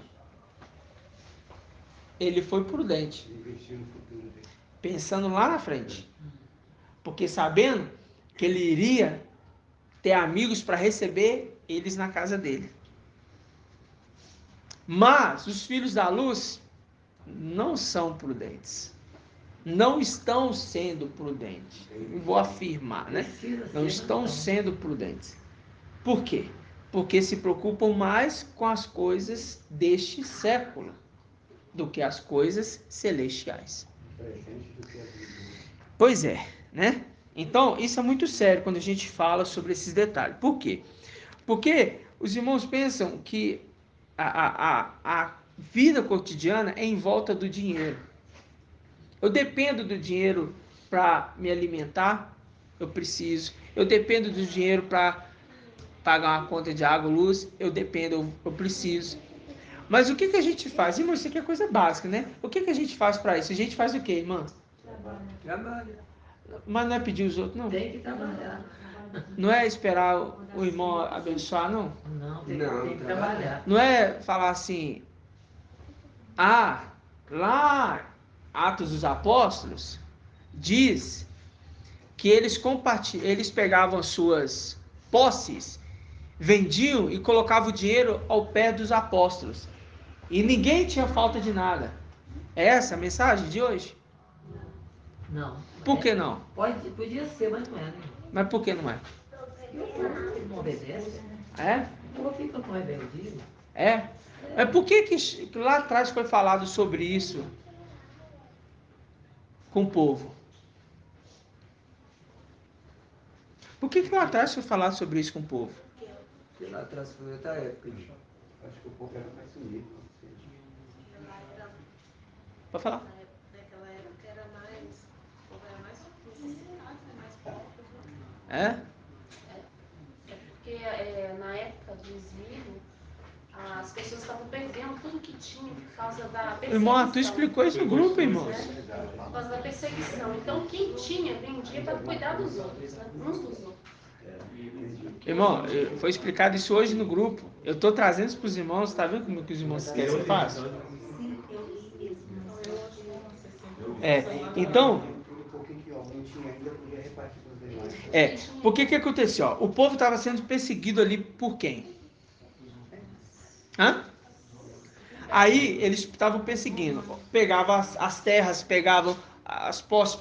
Ele foi prudente, pensando lá na frente, porque sabendo que ele iria ter amigos para receber eles na casa dele. Mas os filhos da luz não são prudentes. Não estão sendo prudentes. Vou afirmar, né? Não estão sendo prudentes. Por quê? Porque se preocupam mais com as coisas deste século do que as coisas celestiais. Pois é, né? Então, isso é muito sério quando a gente fala sobre esses detalhes. Por quê? Porque os irmãos pensam que a vida cotidiana é em volta do dinheiro. Eu dependo do dinheiro para me alimentar, eu preciso. Eu dependo do dinheiro para pagar uma conta de água, luz, eu dependo, eu preciso. Mas o que a gente faz? Irmão, isso aqui é coisa básica, né? O que a gente faz para isso? A gente faz o quê, irmã? Trabalha. Mas não é pedir os outros, não? Tem que trabalhar. Não é esperar o irmão abençoar, não? Não, tem que trabalhar. Não é falar assim, lá, Atos dos Apóstolos, diz que eles pegavam suas posses, vendiam e colocavam o dinheiro ao pé dos apóstolos. E ninguém tinha falta de nada. É essa a mensagem de hoje? Não. Por que não? Podia ser, mas não é, né? Mas por que não é? E o povo não obedece. É? O povo fica com rebeldia. É? Mas por que lá atrás foi falado sobre isso com o povo? Por que lá atrás foi falado sobre isso com o povo? Porque lá atrás foi outra época. Acho que o povo era mais unido. Pode falar. Naquela época era mais, o povo era mais necessitado, mais pobres, né? É? É porque na época do exílio, as pessoas estavam perdendo tudo que tinham por causa da perseguição. Irmão, tu explicou isso no grupo, irmãos. Por causa da perseguição. Então, quem tinha, vendia para cuidar dos outros, né? Uns dos outros. Irmão, foi explicado isso hoje no grupo. Eu estou trazendo isso para os irmãos. Tá vendo como que os irmãos esquecem fácil? Então, por que aconteceu? Ó, o povo estava sendo perseguido ali por quem? Aí eles estavam perseguindo, pegavam as terras, pegavam as posses,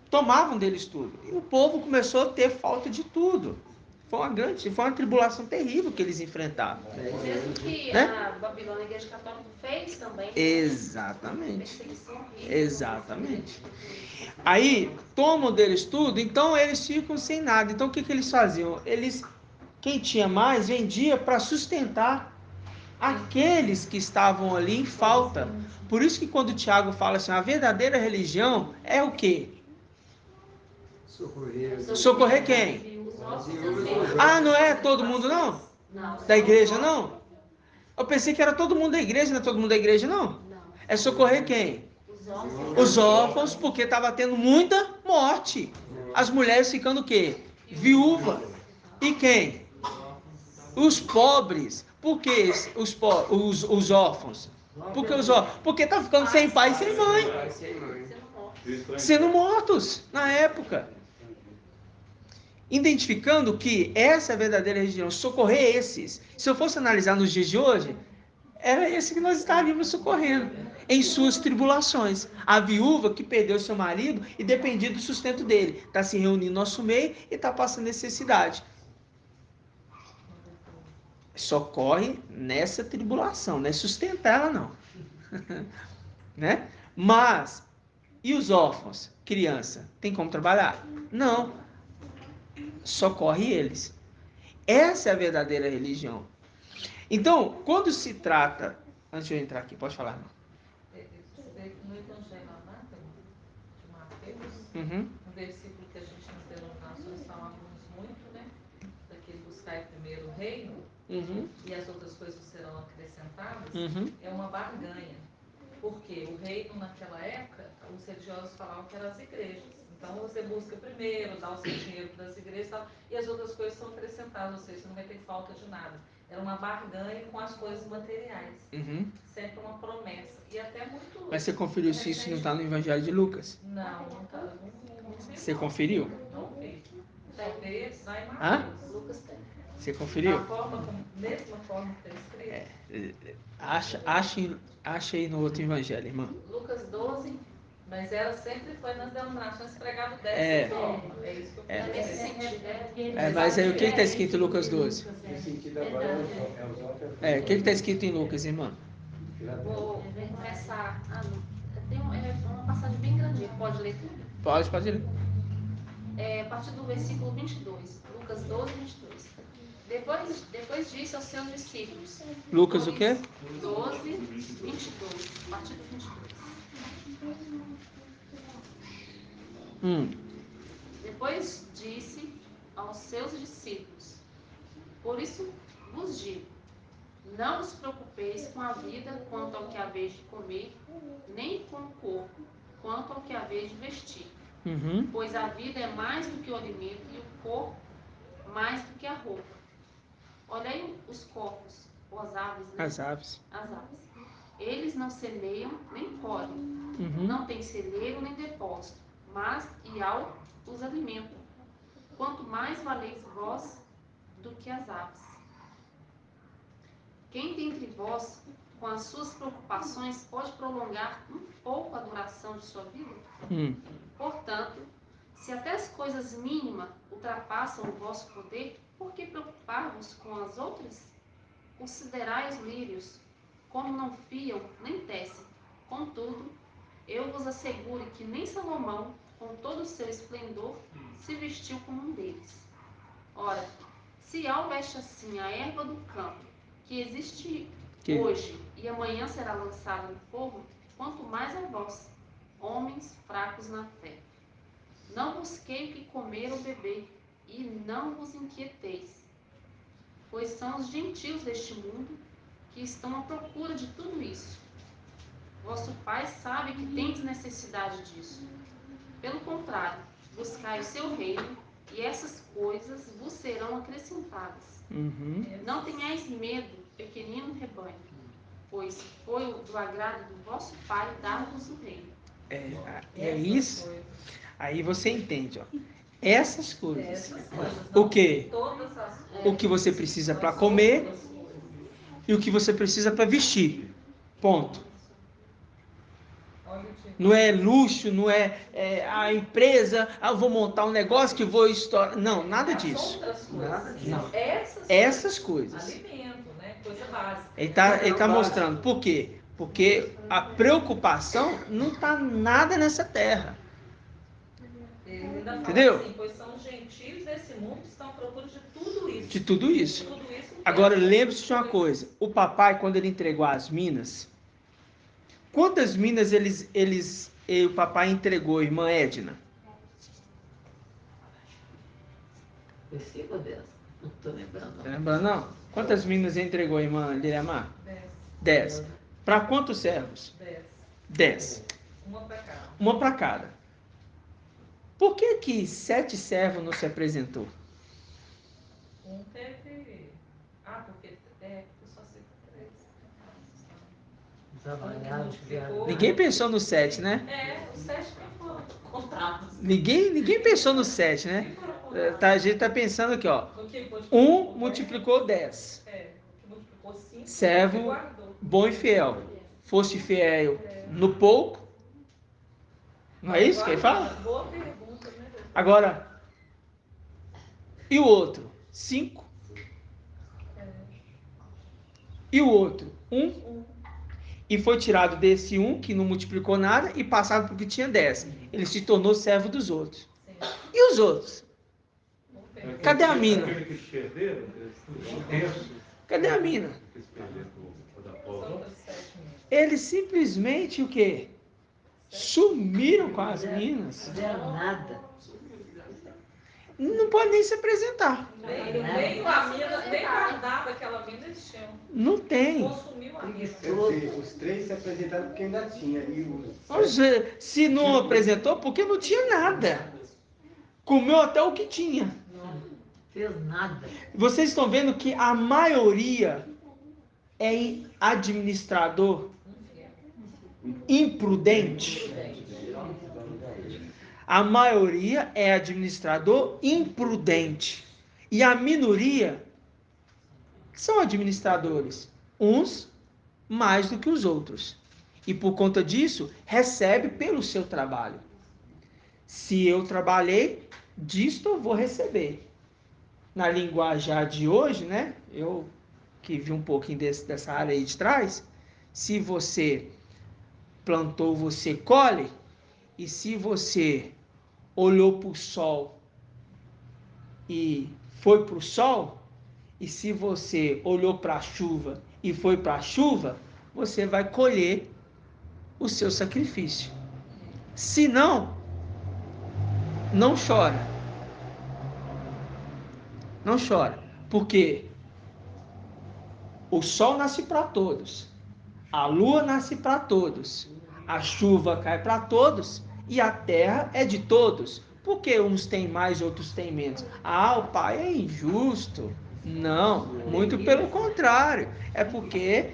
tomavam deles tudo. E o povo começou a ter falta de tudo. Foi uma tribulação terrível que eles enfrentaram. O mesmo que Né? a Babilônia, a Igreja Católica, fez também. Exatamente. Perseguição. Exatamente. Aí tomam deles tudo, então eles ficam sem nada. Então o que eles faziam? Quem tinha mais, vendia para sustentar aqueles que estavam ali em falta. Por isso que quando o Tiago fala assim, a verdadeira religião é o quê? Socorrer quem? Não é todo mundo não? Da igreja não? Eu pensei que era todo mundo da igreja, não é todo mundo da igreja não? É socorrer quem? Os órfãos, porque estava tendo muita morte. As mulheres ficando o quê? Viúva. E quem? Os pobres. Por que os órfãos? Por que os órfãos? Porque estavam ficando sem pai e sem mãe. Sendo mortos na época. Identificando que essa é a verdadeira religião, socorrer esses. Se eu fosse analisar nos dias de hoje, era esse que nós estaríamos socorrendo em suas tribulações. A viúva que perdeu seu marido e dependia do sustento dele, está se reunindo no nosso meio e está passando necessidade. Socorre nessa tribulação, não é sustentar ela não. Né? Mas, e os órfãos? Criança, tem como trabalhar? Não. socorre eles. Essa é a verdadeira religião. Então, quando se trata... Antes de eu entrar aqui, pode falar, irmão. No Evangelho de Mateus, Uhum. no versículo que a gente nas denominações falamos muito, né? Daquele buscar primeiro o reino, Uhum. e as outras coisas serão acrescentadas, Uhum. é uma barganha. Porque o reino, naquela época, os religiosos falavam que eram as igrejas. Então, você busca primeiro, dá o seu dinheiro para as igrejas e tal, e as outras coisas são acrescentadas, ou seja, você não vai ter falta de nada. Era uma barganha com as coisas materiais. Uhum. Sempre uma promessa. E até muito... Mas você conferiu se isso não está no Evangelho de Lucas? Não, não está. Você conferiu? Não vi. Só vê lá em Hã? Mateus. Lucas tem. Você conferiu? Da mesma forma que está escrito. Acha aí no outro Evangelho, irmã. Lucas 12, Mas ela sempre foi nas denominações pregado dessa É. forma. É isso que eu é quero nesse dizer. sentido. Mas aí o que está escrito em Lucas 12? Nesse sentido agora é os outros. O que está escrito em Lucas, irmã? Vou começar. Tem uma passagem bem grandinha, pode ler tudo? Pode ler. A partir do versículo 22, Lucas 12, 22. Depois disse aos seus discípulos. Lucas o quê? 12, 22. A partir do 22. Depois disse aos seus discípulos: por isso vos digo, não vos preocupeis com a vida quanto ao que haveis de comer, nem com o corpo quanto ao que haveis de vestir. Uhum. Pois a vida é mais do que o alimento e o corpo mais do que a roupa. Olhei os corpos, ou as aves, né? As aves. As aves. Eles não semeiam nem colhem, Uhum. não têm celeiro nem depósito, mas Iau os alimenta. Quanto mais valeis vós do que as aves. Quem dentre vós, com as suas preocupações, pode prolongar um pouco a duração de sua vida? Portanto, se até as coisas mínimas ultrapassam o vosso poder, por que preocupar-vos com as outras? Considerai os lírios, como não fiam nem tecem. Contudo, eu vos asseguro que nem Salomão, com todo o seu esplendor, se vestiu como um deles. Ora, se Iau veste assim a erva do campo, que existe hoje e amanhã será lançada no fogo, quanto mais a vós, homens fracos na fé. Não busquei o que comer ou beber, e não vos inquieteis, pois são os gentios deste mundo que estão à procura de tudo isso. Vosso Pai sabe que tendes necessidade disso. Pelo contrário, buscai o seu reino, e essas coisas vos serão acrescentadas. Uhum. Não tenhais medo, pequenino rebanho, pois foi do agrado do vosso Pai dar-vos o reino. É isso. Aí você entende, ó. Essas coisas. O quê? O que você precisa para comer e o que você precisa para vestir. Ponto. Não é luxo, não é a empresa, eu vou montar um negócio que vou estourar. Não, nada disso. Não. Essas coisas. Alimento, né? Coisa básica. Ele tá mostrando. Por quê? Porque a preocupação não está nada nessa terra. Entendeu? Assim, pois são os gentios desse mundo que estão à procura de tudo isso. De tudo isso. Agora, lembre-se de uma coisa. O papai, quando ele entregou as minas, quantas minas o papai entregou, irmã Edna? Precisa dessa? Não estou lembrando. Tá lembrando, não? Quantas minas ele entregou, irmã Liriamar? 10. Para quantos servos? 10. Uma para cada. Por que 7 servos não se apresentou? Um teve... porque só cita 3. Ninguém pensou no 7, né? Os 7 não foram contados. Ninguém pensou no 7, né? A gente está pensando aqui, ó. Um multiplicou 10. Multiplicou 5. Servo bom e fiel. Foste fiel no pouco. Não é isso que ele fala? Boa pergunta, né? Agora, e o outro? 5. E o outro? 1. E foi tirado desse 1 que não multiplicou nada e passado para o que tinha 10. Ele se tornou servo dos outros. E os outros? Cadê a mina? Aquele que eles perderam, um terço, Cadê a mina? que eles perderam o da Os Paula. outros 7 mil. Eles simplesmente o quê? Sumiram com as minas. Não fizeram nada. Não pode nem se apresentar. Nem a mina, nem guardava aquela mina eles tinham. Não tem. Consumiu a mina. Quer dizer, os três se apresentaram porque ainda tinha. E Se não apresentou, porque não tinha nada. Comeu até o que tinha. Não fez nada. Vocês estão vendo que a maioria é administrador imprudente. A maioria é administrador imprudente. E a minoria são administradores. Uns mais do que os outros. E por conta disso, recebe pelo seu trabalho. Se eu trabalhei, disto eu vou receber. Na linguajar de hoje, né? Eu que vi um pouquinho dessa área aí de trás. Se você plantou, você colhe. E se você olhou para o sol e foi para o sol, e se você olhou para a chuva e foi para a chuva, você vai colher o seu sacrifício. Se não, não chora. Não chora. Porque o sol nasce para todos, a lua nasce para todos, a chuva cai para todos e a terra é de todos. Por que uns têm mais, outros têm menos? Ah, o pai é injusto. Não, muito pelo contrário. É porque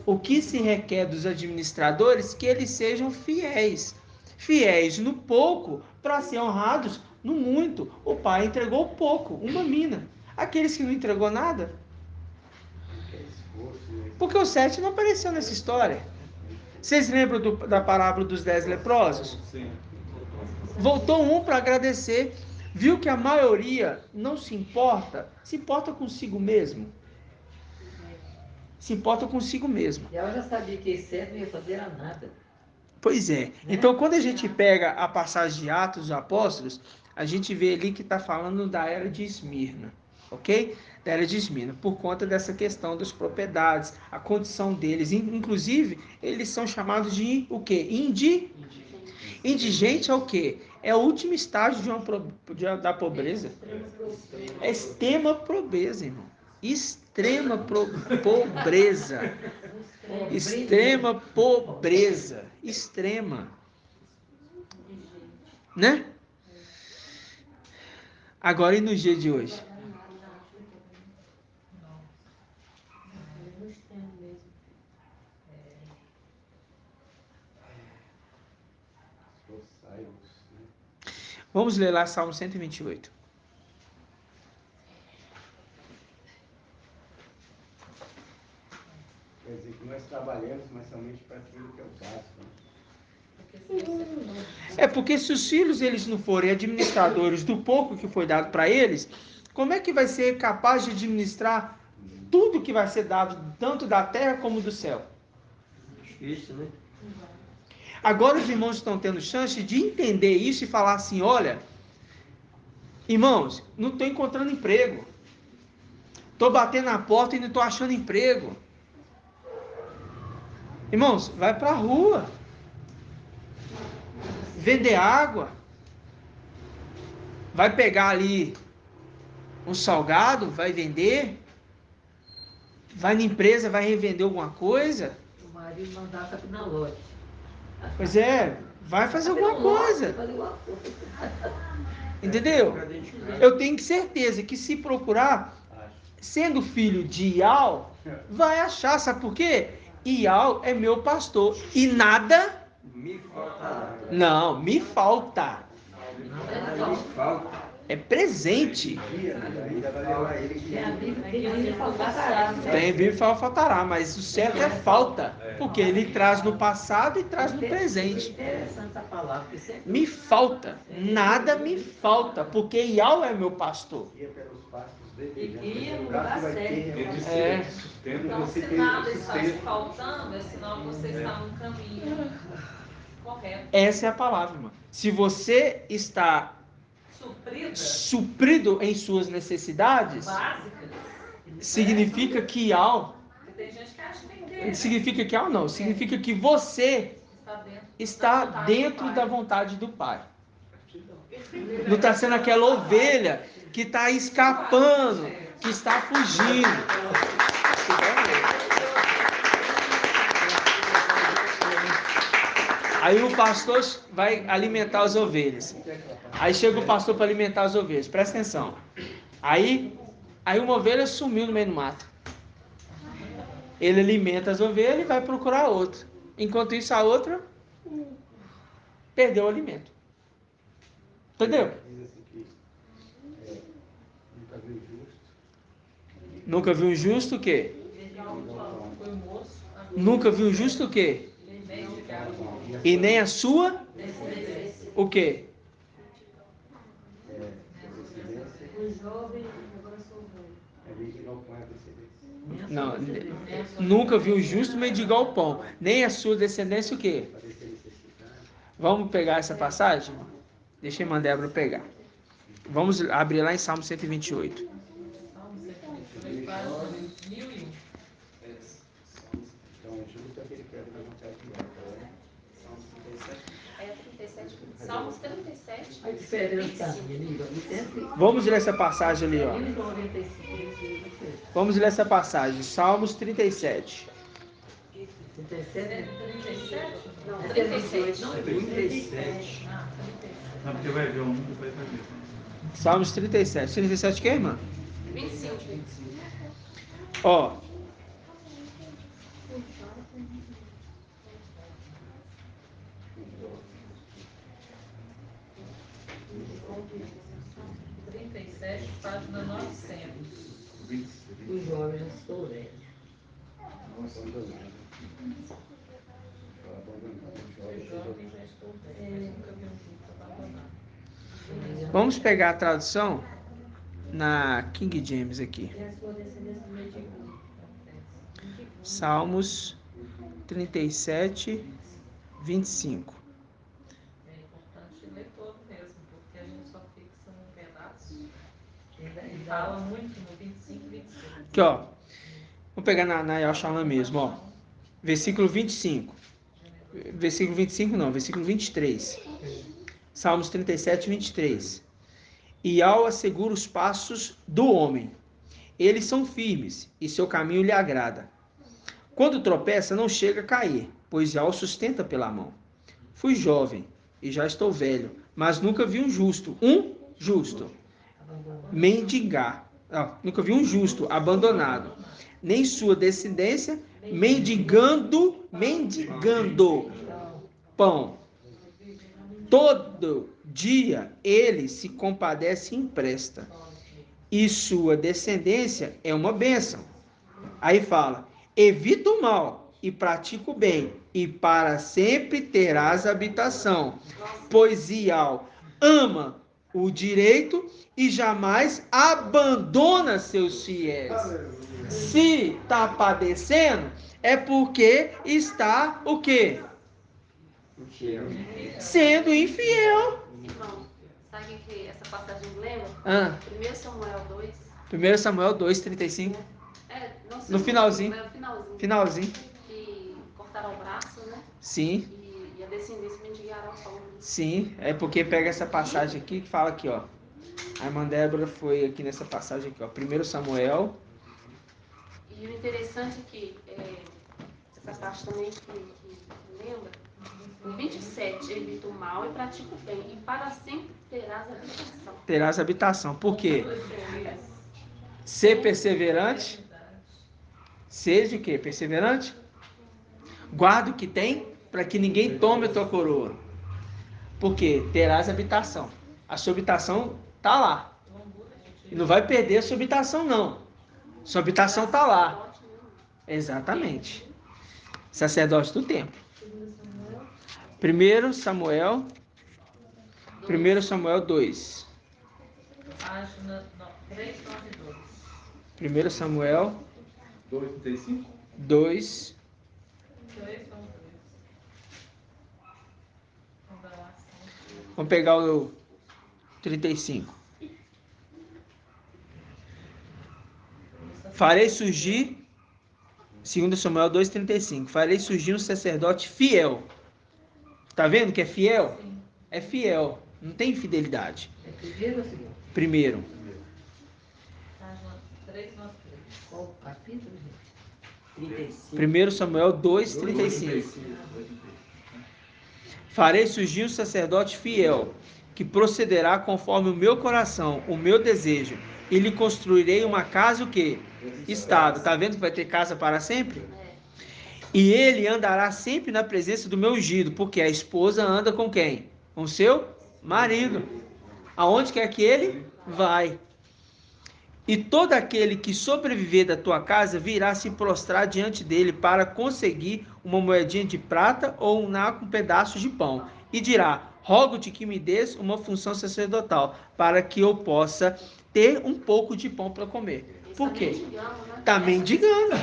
o que se requer dos administradores é que eles sejam fiéis. Fiéis no pouco para ser honrados no muito. O pai entregou pouco, uma mina. Aqueles que não entregou nada. Porque o 7 não apareceu nessa história. Vocês lembram da parábola dos 10 leprosos? Sim. Voltou um para agradecer. Viu que a maioria não se importa consigo mesmo. Se importa consigo mesmo. E ela já sabia que esse 7 não ia fazer nada. Pois é. Então, quando a gente pega a passagem de Atos dos Apóstolos, a gente vê ali que está falando da era de Esmirna. Ok? Da era de Esmirna. Por conta dessa questão das propriedades, a condição deles. Inclusive, eles são chamados de o quê? Indigente é o quê? É o último estágio da pobreza. É extrema pobreza, irmão. Extrema pobreza. Extrema pobreza. Extrema. Né? Agora e no dia de hoje? Vamos ler lá Salmo 128. quer dizer que nós trabalhamos, mas somente para aquilo que é o básico. É porque se os filhos eles não forem administradores do pouco que foi dado para eles, como é que vai ser capaz de administrar tudo que vai ser dado, tanto da terra como do céu? Difícil, né? Agora os irmãos estão tendo chance de entender isso e falar assim, olha, irmãos, não estou encontrando emprego. Estou batendo na porta e não estou achando emprego. Irmãos, vai para a rua. Vender água. Vai pegar ali um salgado, vai vender. Vai na empresa, vai revender alguma coisa. O marido mandar capinar lote. Pois é, vai fazer alguma coisa. Entendeu? Eu tenho certeza que se procurar, sendo filho de Ial, vai achar. Sabe por quê? Ial é meu pastor. E nada... Me falta. Não, me falta. Me falta. É presente. Ainda vai levar ele que É a Bíblia que diz que faltará. Tem Bíblia fala faltará, mas o certo é falta. Porque ele traz no passado e traz no presente. Interessante essa palavra. Porque sempre Me falta. Nada me falta. Porque Ial é meu pastor. ia pelos pastos E dele. ia no lugar lugar que vai certo. ter, Ele disse É. que sustenta Então, você se ter nada está te sustento. faltando, é sinal que você está no caminho correto. Essa é a palavra, irmão. Se você está suprido em suas necessidades, básicas. significa que ao... Tem gente que acha que tem que ter. Significa que ao não, significa que você está dentro da vontade do Pai. Não está sendo aquela ovelha que está escapando, que está fugindo. Aí o pastor vai alimentar as ovelhas. Aí chega o pastor para alimentar as ovelhas. Presta atenção. Aí uma ovelha sumiu no meio do mato. Ele alimenta as ovelhas e vai procurar outra. Enquanto isso, a outra perdeu o alimento. Entendeu? Nunca viu um justo o quê? Nunca viu um justo o quê? E nem a sua o quê? Não, nunca viu um justo mendigar o pão. Nem a sua descendência o quê? Vamos pegar essa passagem? Deixa a irmã Débora pegar. Vamos abrir lá em Salmo 128. Salmos 37. A diferença. Vamos ler essa passagem ali, ó. Vamos ler essa passagem. Salmos 37. 37? Não, 37. Não, é 37. Não, porque vai ver um, depois vai ver. Salmos 37. 37 o quê, irmã? 25. Ó. Página 900. Os jovens já estou velho. Os jovens já estou velho. Nunca vi um justo abandonado. Vamos pegar a tradução na King James aqui. Salmos 37, 25. É importante ler todo mesmo, porque a gente só fixa num pedaço. E fala muito no 25 e 26. Aqui, ó. Vamos pegar na Yashalã mesmo, ó. Versículo 25. Versículo 25 não, versículo 23. Salmos 37, 23. E ao assegura os passos do homem. Eles são firmes, e seu caminho lhe agrada. Quando tropeça, não chega a cair, pois já o sustenta pela mão. Fui jovem, e já estou velho, mas nunca vi um justo mendigar. Nunca vi um justo abandonado, nem sua descendência mendigando pão. Todo dia ele se compadece e empresta, e sua descendência é uma bênção. Aí fala: evita o mal e pratica o bem, e para sempre terás habitação, pois Ial ama o direito e jamais abandona seus fiéis. Se está padecendo, é porque está o quê? Sendo infiel. Irmão, sabe que essa passagem lembra? 1 Samuel 2. 1 Samuel 2, 35. No finalzinho. Finalzinho. Que cortaram o braço, né? Sim. E a descendência mendigará o pão. Sim, é porque pega essa passagem aqui que fala aqui, ó. A irmã Débora foi aqui nessa passagem aqui, ó. 1 Samuel. E o interessante é que essa parte também que lembra, no 27, evita o mal e pratica o bem, e para sempre terás habitação. Terás habitação. Por quê? Ser perseverante. Seja o quê? Perseverante. Guarda o que tem, para que ninguém tome a tua coroa. Porque terás habitação. A sua habitação está lá. E não vai perder a sua habitação, não. Sua habitação está lá. Exatamente. Sacerdote do templo. 1 Samuel 2. Página 392. 1 Samuel 2:35? 2. 392. Vamos pegar o 35. Farei surgir, 2 Samuel 2,35. Farei surgir um sacerdote fiel. Tá vendo que é fiel? Sim. É fiel, não tem infidelidade. É primeiro ou segundo? Primeiro. Tá, João, 3, 9, 3. Qual o capítulo, gente? 35. 1 Samuel 2,35. Farei surgir um sacerdote fiel, que procederá conforme o meu coração, o meu desejo, e lhe construirei uma casa o quê? Estável. Tá vendo que vai ter casa para sempre? E ele andará sempre na presença do meu ungido, porque a esposa anda com quem? Com seu marido. Aonde quer que ele vai. E todo aquele que sobreviver da tua casa virá se prostrar diante dele para conseguir uma moedinha de prata ou um pedaço de pão. E dirá: rogo-te que me des uma função sacerdotal, para que eu possa ter um pouco de pão para comer. Por quê? Está mendigando.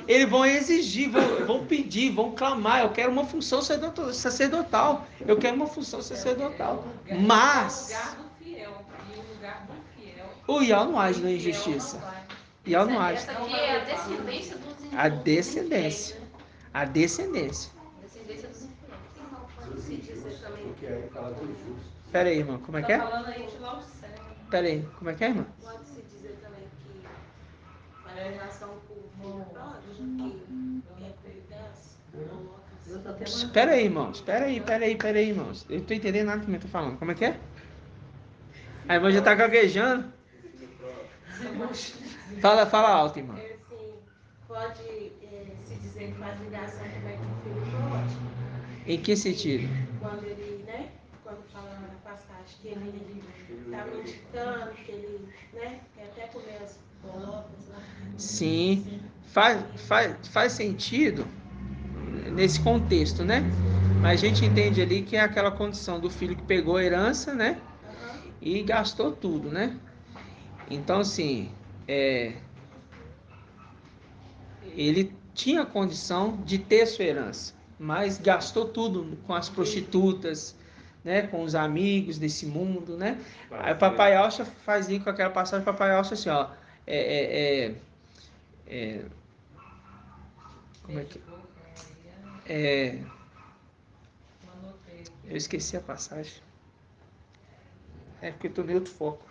Eles vão exigir, vão pedir, vão clamar. Eu quero uma função sacerdotal. Eu quero uma função sacerdotal. Mas É o lugar do fiel. E o lugar do fiel. o Ial não age na injustiça. Ial não age. Essa aqui é a descendência dos infiéis. A descendência. Né? A descendência. Descendência dos infiéis. Pode se dizer também Porque aí fala dos justos. Pera aí, irmão. Como é que Tá é? falando aí de Laodiceia. Pera aí. Como é que é, irmão? Pode-se dizer também que a relação com o filho pródigo, que é pedaço, Eu só tenho uma- Espera aí, irmãos. Espera aí, irmãos. Eu não tô entendendo nada do que eu tô falando. Como é que é? A irmã já tá gaguejando. Fala alto, irmão. assim, pode se dizer que faz ligação também com o filho pródigo. Em que sentido? Quando ele, né? Quando fala na passagem que ele está meditando, que ele, né? Quer até comer as bolocas lá. Sim. Faz sentido nesse contexto, né? Mas a gente entende ali que é aquela condição do filho que pegou a herança, né? E gastou tudo, né? Então, assim, ele tinha condição de ter sua herança, mas gastou tudo com as prostitutas, né? Com os amigos desse mundo, né? Aí o Papai Alcha faz isso com aquela passagem, o Papai Alcha assim, ó, como é que eu esqueci a passagem. É porque eu tô em outro foco.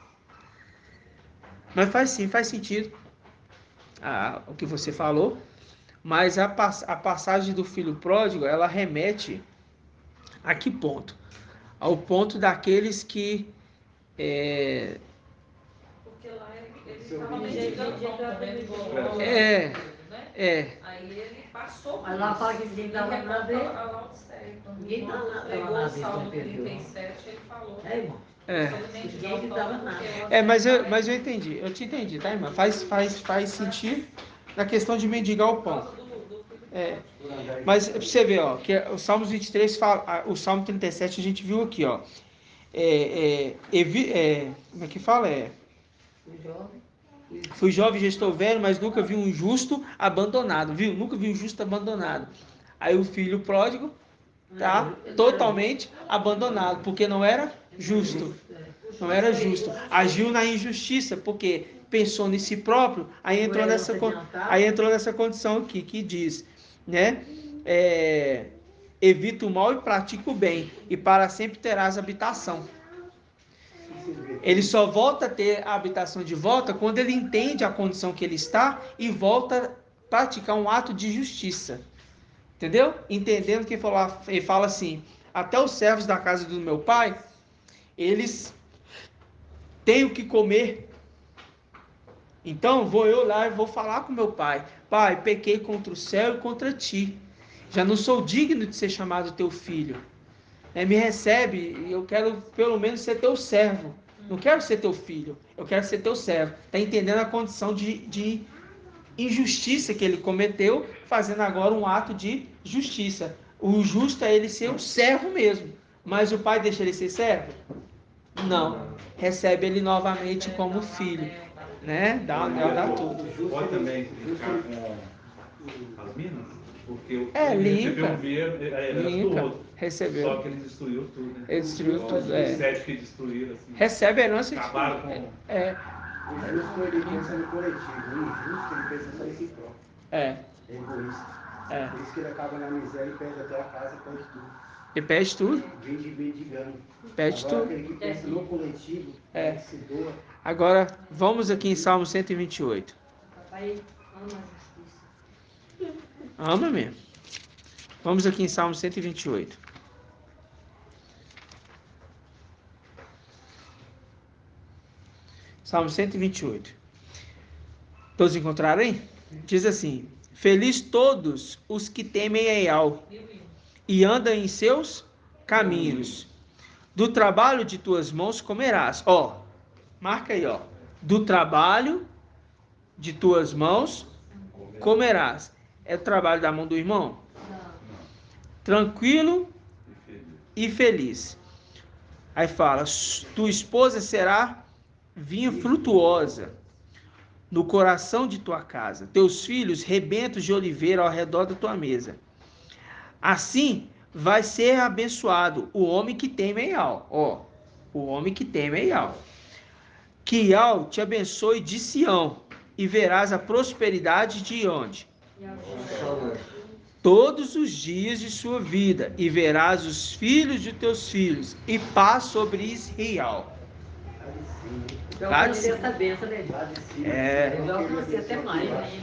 Mas faz sentido o que você falou. Mas a passagem do filho pródigo, ela remete a que ponto? Ao ponto daqueles que... Porque lá ele estava mendigando pão também, igual né? Aí ele passou. Mas lá fala que ninguém dava Ele nada remonta dele. a Laodiceia. Ninguém dava nada Pegou lá o dele, Salmo né, Pedro? 37, ele falou. É, irmão? Sobre mendigar Ninguém o dava pão, nada. porque Mas eu entendi. Eu te entendi, tá, irmã? Faz sentido na questão de mendigar o pão. Mas pra você ver, ó, que o Salmos 23 fala, o Salmo 37 a gente viu aqui, ó. Como é que fala? O jovem. Fui jovem, já estou velho, mas nunca vi um justo abandonado, viu? Nunca vi um justo abandonado. Aí o filho pródigo tá totalmente abandonado, porque não era justo. Não era justo. Agiu na injustiça, porque pensou em si próprio, aí entrou nessa condição aqui, que diz, né? Evita o mal e pratica o bem, e para sempre terás habitação. Ele só volta a ter a habitação de volta quando ele entende a condição que ele está e volta a praticar um ato de justiça. Entendeu? Entendendo que ele fala assim: até os servos da casa do meu pai, eles têm o que comer. Então vou eu lá e vou falar com meu pai: pai, pequei contra o céu e contra ti. Já não sou digno de ser chamado teu filho. Me recebe, eu quero pelo menos ser teu servo. Não quero ser teu filho, eu quero ser teu servo. Está entendendo a condição de injustiça que ele cometeu, fazendo agora um ato de justiça. O justo é ele ser um servo mesmo. Mas o pai deixa ele ser servo? Não. Recebe ele novamente como filho. Né? Dá tudo. Pode também ficar com as minas? Porque ele limpa. recebeu um mesmo, era Limpa. do outro. Recebeu. Só que ele destruiu tudo, né? Ele destruiu Igual tudo, Os 7 que destruíram, assim. Recebe a herança Acabaram de... com... O justo, ele pensa no coletivo. O injusto, ele pensa só em si próprio. É. É egoísta. É. Por isso que ele acaba na miséria e perde até a casa, perde tudo. E perde tudo. Vive mendigando. Perde Agora, tudo. aquele que pensa no coletivo, que se doa. Agora, vamos aqui em Salmo 128. Papai ama a justiça. Ama mesmo. Vamos aqui em Salmo 128. Salmo 128. Todos encontraram aí? Diz assim: Feliz todos os que temem a Yahweh e andam em seus caminhos. Do trabalho de tuas mãos comerás. Ó, marca aí, ó. Do trabalho de tuas mãos comerás. É o trabalho da mão do irmão? Tranquilo e feliz. Aí fala: tua esposa será vinha frutuosa no coração de tua casa, teus filhos rebentos de oliveira ao redor da tua mesa. Assim vai ser abençoado o homem que teme a Yahweh. Ó, o homem que teme a Yahweh. Que Yahweh te abençoe de Sião e verás a prosperidade de onde? Todos os dias de sua vida, e verás os filhos de teus filhos, e paz sobre Israel. Então, eu quero essa benção, né? É. Eu já alcancei até mais, né?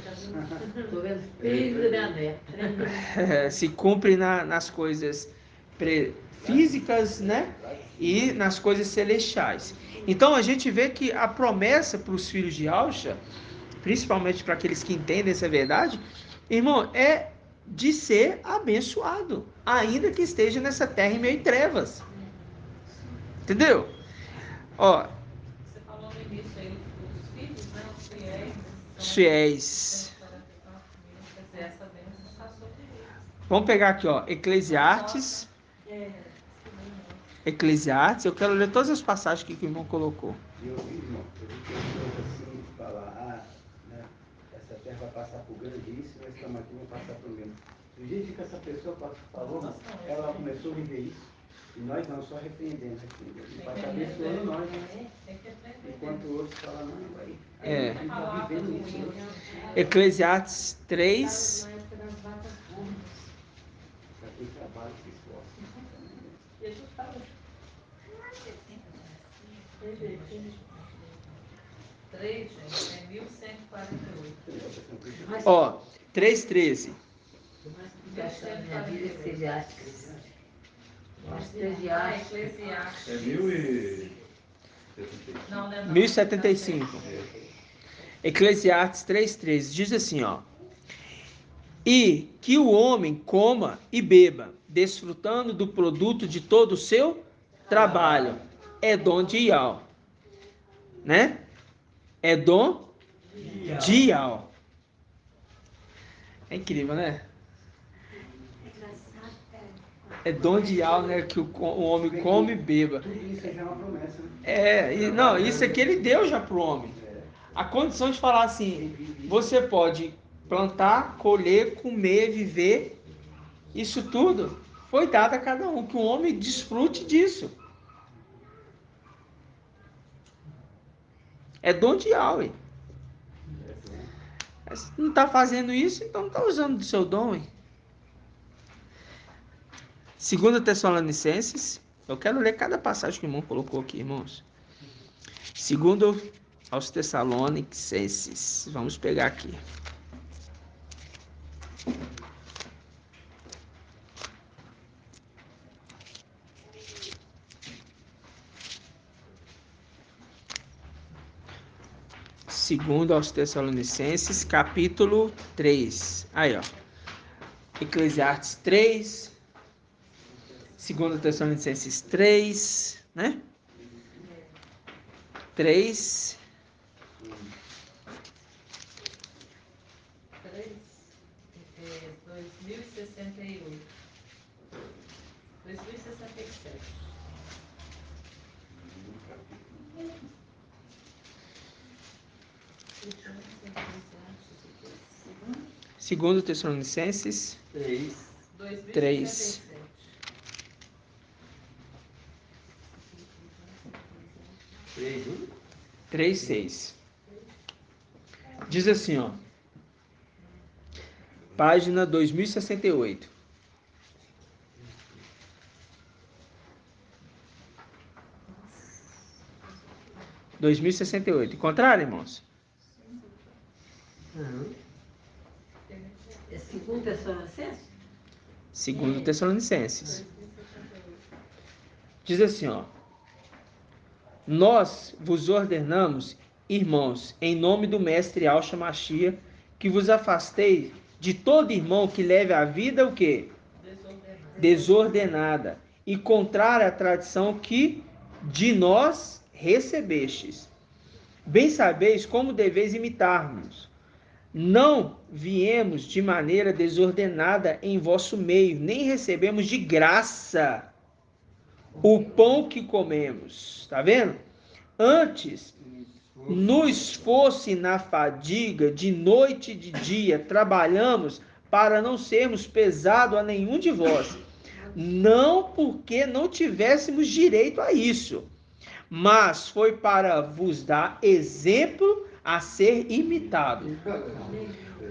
Estou vendo filhos da minha neta. Se cumpre nas coisas físicas, né? E nas coisas celestiais. Então a gente vê que a promessa para os filhos de Alcha, principalmente para aqueles que entendem essa verdade, irmão, é de ser abençoado, ainda que esteja nessa terra em meio de trevas. Entendeu? Ó, Você falou no início aí dos filhos, né? Os fiéis. os fiéis. Quer dizer, essa bênção está sobre eles. Vamos pegar aqui, ó, Eclesiastes. Eclesiastes, eu quero ler todas as passagens que o irmão colocou. Eu vi, irmão, eu vi pessoas assim falar, né, essa terra vai passar por grande isso, nós estamos aqui, vamos passar por menos. Do jeito que essa pessoa falou, ela começou a viver isso. E nós não, só repreendendo. E vai abençoando nós. Enquanto outros falam, não, vai. É. Está vivendo isso. Eclesiastes 3. Para quem trabalha, se esforça. Jesus fala. 3, gente, é 1148. Ó, 3:13. Essa minha vida é Eclesiastes. Eclesiastes. É 1075. Não, não, 1075. Eclesiastes 3:13 diz assim, ó: e que o homem coma e beba, desfrutando do produto de todo o seu trabalho. É dom de Yahweh, né? É dom de Yahweh. É incrível, né? É dom de Yahweh, né? Que o homem come e beba. Tudo isso já é uma promessa, né? Não, isso aqui ele deu já para o homem. A condição de falar assim: você pode plantar, colher, comer, viver, isso tudo foi dado a cada um, que o homem desfrute disso. É dom de Yahweh. Se não está fazendo isso, então não está usando do seu dom, hein? 2 Tessalonicenses, eu quero ler cada passagem que o irmão colocou aqui, irmãos. 2 aos Tessalonicenses, vamos pegar aqui. Segundo aos Tessalonicenses, capítulo 3. Aí, ó. Eclesiastes 3. 2 Tessalonicenses 3, né? 3. 2068. 2067. 2 Tessalonicenses 3. 3:6. Diz assim, ó. Página 2068. Encontraram, irmãos? É 2 Tessalonicenses? 2 Tessalonicenses. Diz assim, ó. Nós vos ordenamos, irmãos, em nome do Mestre Yahshua Mashiach, que vos afasteis de todo irmão que leve a vida o quê? Desordenada e contrária à tradição que de nós recebestes. Bem sabeis como deveis imitar-nos. Não viemos de maneira desordenada em vosso meio, nem recebemos de graça o pão que comemos. Tá vendo? Antes, no esforço e na fadiga, de noite e de dia, trabalhamos para não sermos pesado a nenhum de vós. Não porque não tivéssemos direito a isso, mas foi para vos dar exemplo a ser imitado.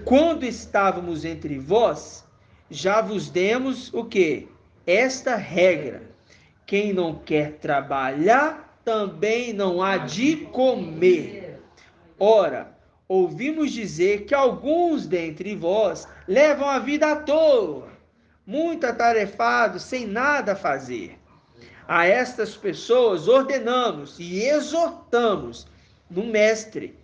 Quando estávamos entre vós, já vos demos o quê? Esta regra: quem não quer trabalhar, também não há de comer. Ora, ouvimos dizer que alguns dentre vós levam a vida à toa, muito atarefados, sem nada a fazer. A estas pessoas ordenamos e exortamos no Mestre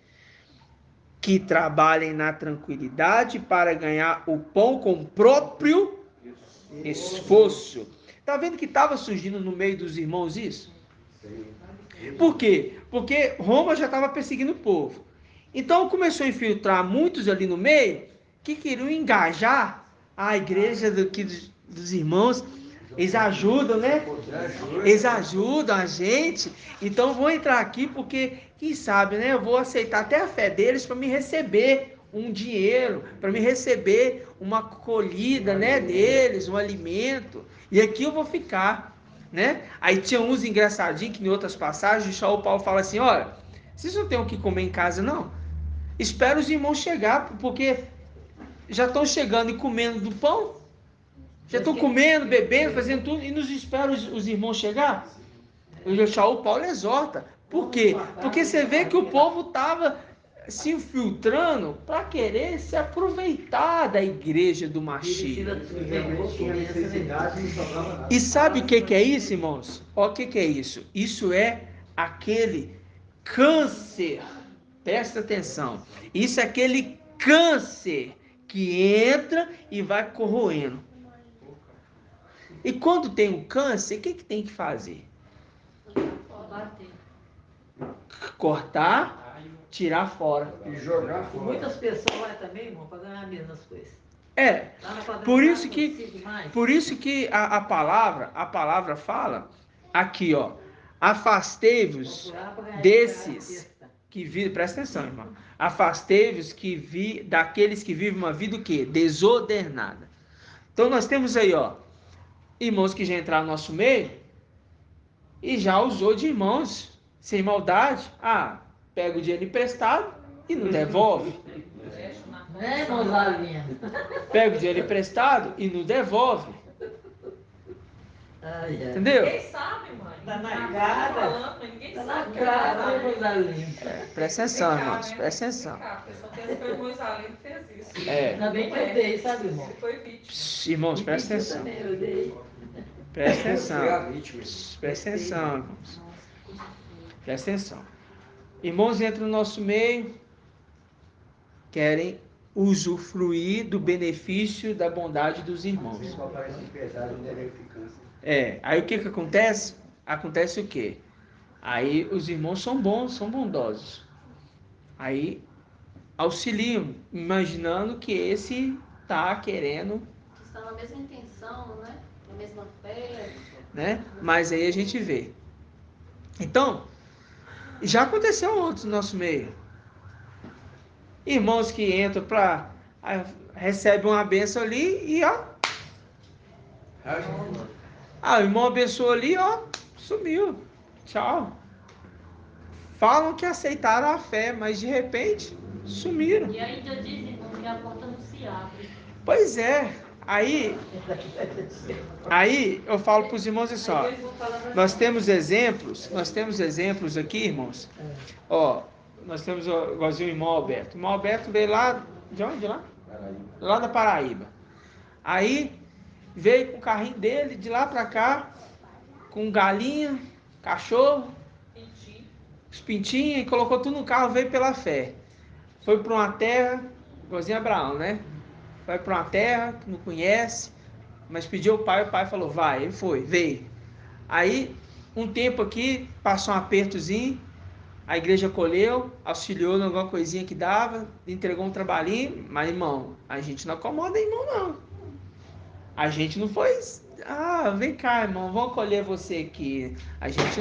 que trabalhem na tranquilidade para ganhar o pão com o próprio esforço. Está vendo que estava surgindo no meio dos irmãos isso? Por quê? Porque Roma já estava perseguindo o povo. Então começou a infiltrar muitos ali no meio que queriam engajar a igreja dos irmãos. Eles ajudam, né? Eles ajudam a gente. Então vou entrar aqui porque, quem sabe, né? Eu vou aceitar até a fé deles para me receber um dinheiro, para me receber uma colhida, né, deles, um alimento. E aqui eu vou ficar, né? Aí tinha uns engraçadinhos que em outras passagens, o Paulo fala assim, olha, vocês não têm o que comer em casa, não? Espera os irmãos chegar, porque já estão chegando e comendo do pão. Já estão comendo, bebendo, fazendo tudo, e nos espera os irmãos chegar? O Paulo exorta. Por quê? Porque você vê que o povo estava se infiltrando para querer se aproveitar da igreja do Mashiach. E sabe o que é isso, irmãos? Olha o que é isso. Isso é aquele câncer. Presta atenção. Isso é aquele câncer que entra e vai corroendo. E quando tem um câncer, o que tem que fazer? Cortar, tirar fora. E jogar fora. Muitas pessoas lá também, irmão, para ganhar as mesmas coisas. Por isso que a palavra fala aqui, ó. Afastei-vos desses que vivem, presta atenção, irmão. Afastei-vos daqueles que vivem uma vida o quê? Desordenada. Então nós temos aí, ó, irmãos que já entraram no nosso meio e já usou de irmãos sem maldade. Pega o dinheiro emprestado e não devolve. Pega o dinheiro emprestado e não devolve. Entendeu? Ninguém sabe, mãe. Tá na cara. Ninguém Tá sabe. na cara, Rosalinda. Presta atenção, irmãos. Presta atenção. Só pensa que foi o Rosalinda que fez isso. Ainda bem que eu dei, sabe, irmão? Ele foi vítima. Irmãos, presta Eu atenção. também, eu dei. Presta atenção. Foi a vítima. Presta atenção, irmãos. Presta atenção. Irmãos entram no nosso meio, querem usufruir do benefício da bondade dos irmãos. Aí o que acontece? Acontece o quê? Aí os irmãos são bons, são bondosos. Aí auxiliam, imaginando que esse está querendo... Está na mesma intenção, né? Na mesma fé. Né? Mas aí a gente vê. Então, já aconteceu outros no nosso meio. Irmãos que entram para recebe uma bênção ali e ó. O irmão abençoou ali, ó, sumiu. Tchau. Falam que aceitaram a fé, mas de repente sumiram. E ainda dizem, irmão, que a porta não se abre. Pois é. Aí eu falo para os irmãos assim, ó, nós temos exemplos aqui, irmãos. Ó, nós temos igualzinho o irmão Alberto. O irmão Alberto veio lá, de onde lá? Lá da Paraíba. Aí veio com o carrinho dele, de lá para cá, com galinha, cachorro, os pintinhos, e colocou tudo no carro, veio pela fé. Foi para uma terra, igualzinho Abraão, né? Vai para uma terra que não conhece, mas pediu ao pai, o pai falou, vai. Ele foi, veio. Aí, um tempo aqui, passou um apertozinho, a igreja acolheu, auxiliou em alguma coisinha que dava, entregou um trabalhinho, mas, irmão, a gente não acomoda irmão, não. A gente não foi, vem cá, irmão, vamos acolher você aqui. A gente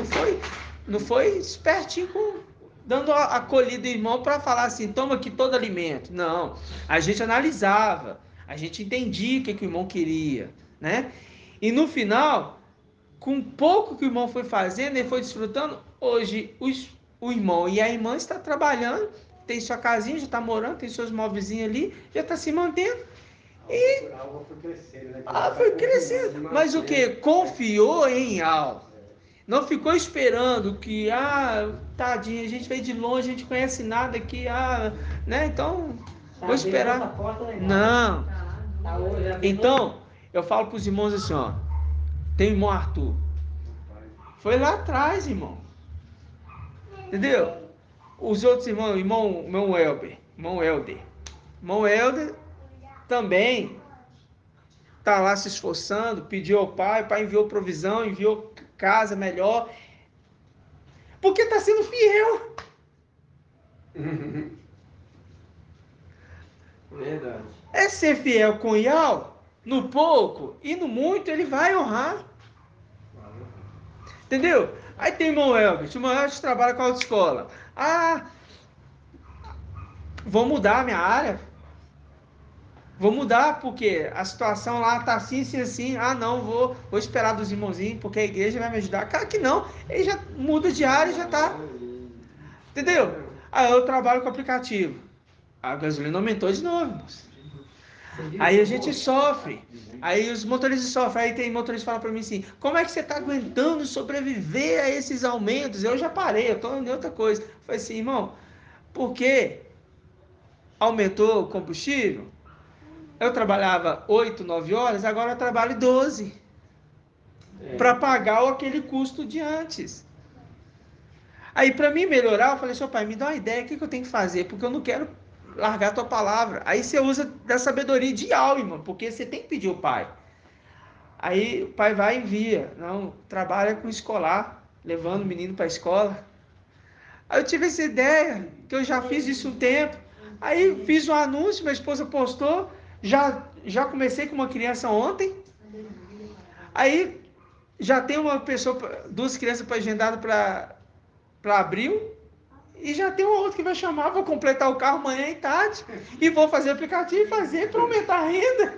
não foi espertinho dando a acolhida irmão para falar assim, toma aqui todo alimento. Não, a gente analisava, a gente entendia o que o irmão queria, né? E no final, com pouco que o irmão foi fazendo, ele foi desfrutando. Hoje, o irmão e a irmã estão trabalhando, tem sua casinha, já está morando, tem seus móvelzinhos ali, já está se mantendo. E algo foi crescendo, né? Foi crescendo. Mas o que? Confiou em algo. Não ficou esperando que, tadinho, a gente veio de longe, a gente conhece nada aqui, né? Então, vou esperar. Não. Então, eu falo para os irmãos assim, ó. Tem o irmão Arthur. Foi lá atrás, irmão. Entendeu? Os outros irmãos, irmão Helder. Irmão Helder também tá lá se esforçando, pediu ao pai, o pai enviou provisão, enviou casa melhor, porque está sendo fiel. Verdade. É ser fiel com Ial, no pouco e no muito ele vai honrar. Entendeu? Aí tem o irmão Elvis trabalha com a autoescola. Vou mudar a minha área. Vou mudar porque a situação lá tá assim, assim, assim. Não, vou esperar dos irmãozinhos, porque a igreja vai me ajudar. Cara que não, ele já muda de área e já tá. Entendeu? Aí eu trabalho com aplicativo. A gasolina aumentou de novo, irmãos. Aí a gente sofre. Aí os motoristas sofrem. Aí tem motorista que fala pra mim assim, como é que você tá aguentando sobreviver a esses aumentos? Eu já parei, eu tô em outra coisa. Eu falei assim, irmão, porque aumentou o combustível? Eu trabalhava 8, 9 horas, agora eu trabalho 12. Para pagar aquele custo de antes. Aí para mim melhorar, eu falei, seu pai, me dá uma ideia, o que eu tenho que fazer? Porque eu não quero largar a tua palavra. Aí você usa da sabedoria de alma, porque você tem que pedir ao pai. Aí o pai vai e envia. Não, trabalha com escolar, levando o menino para a escola. Aí eu tive essa ideia, que eu já fiz isso um tempo. Aí fiz um anúncio, minha esposa postou. Já comecei com uma criança ontem. Aí já tem uma pessoa, 2 crianças para agendado para abril. E já tem uma outra que vai chamar, vou completar o carro amanhã e tarde. E vou fazer aplicativo e fazer para aumentar a renda.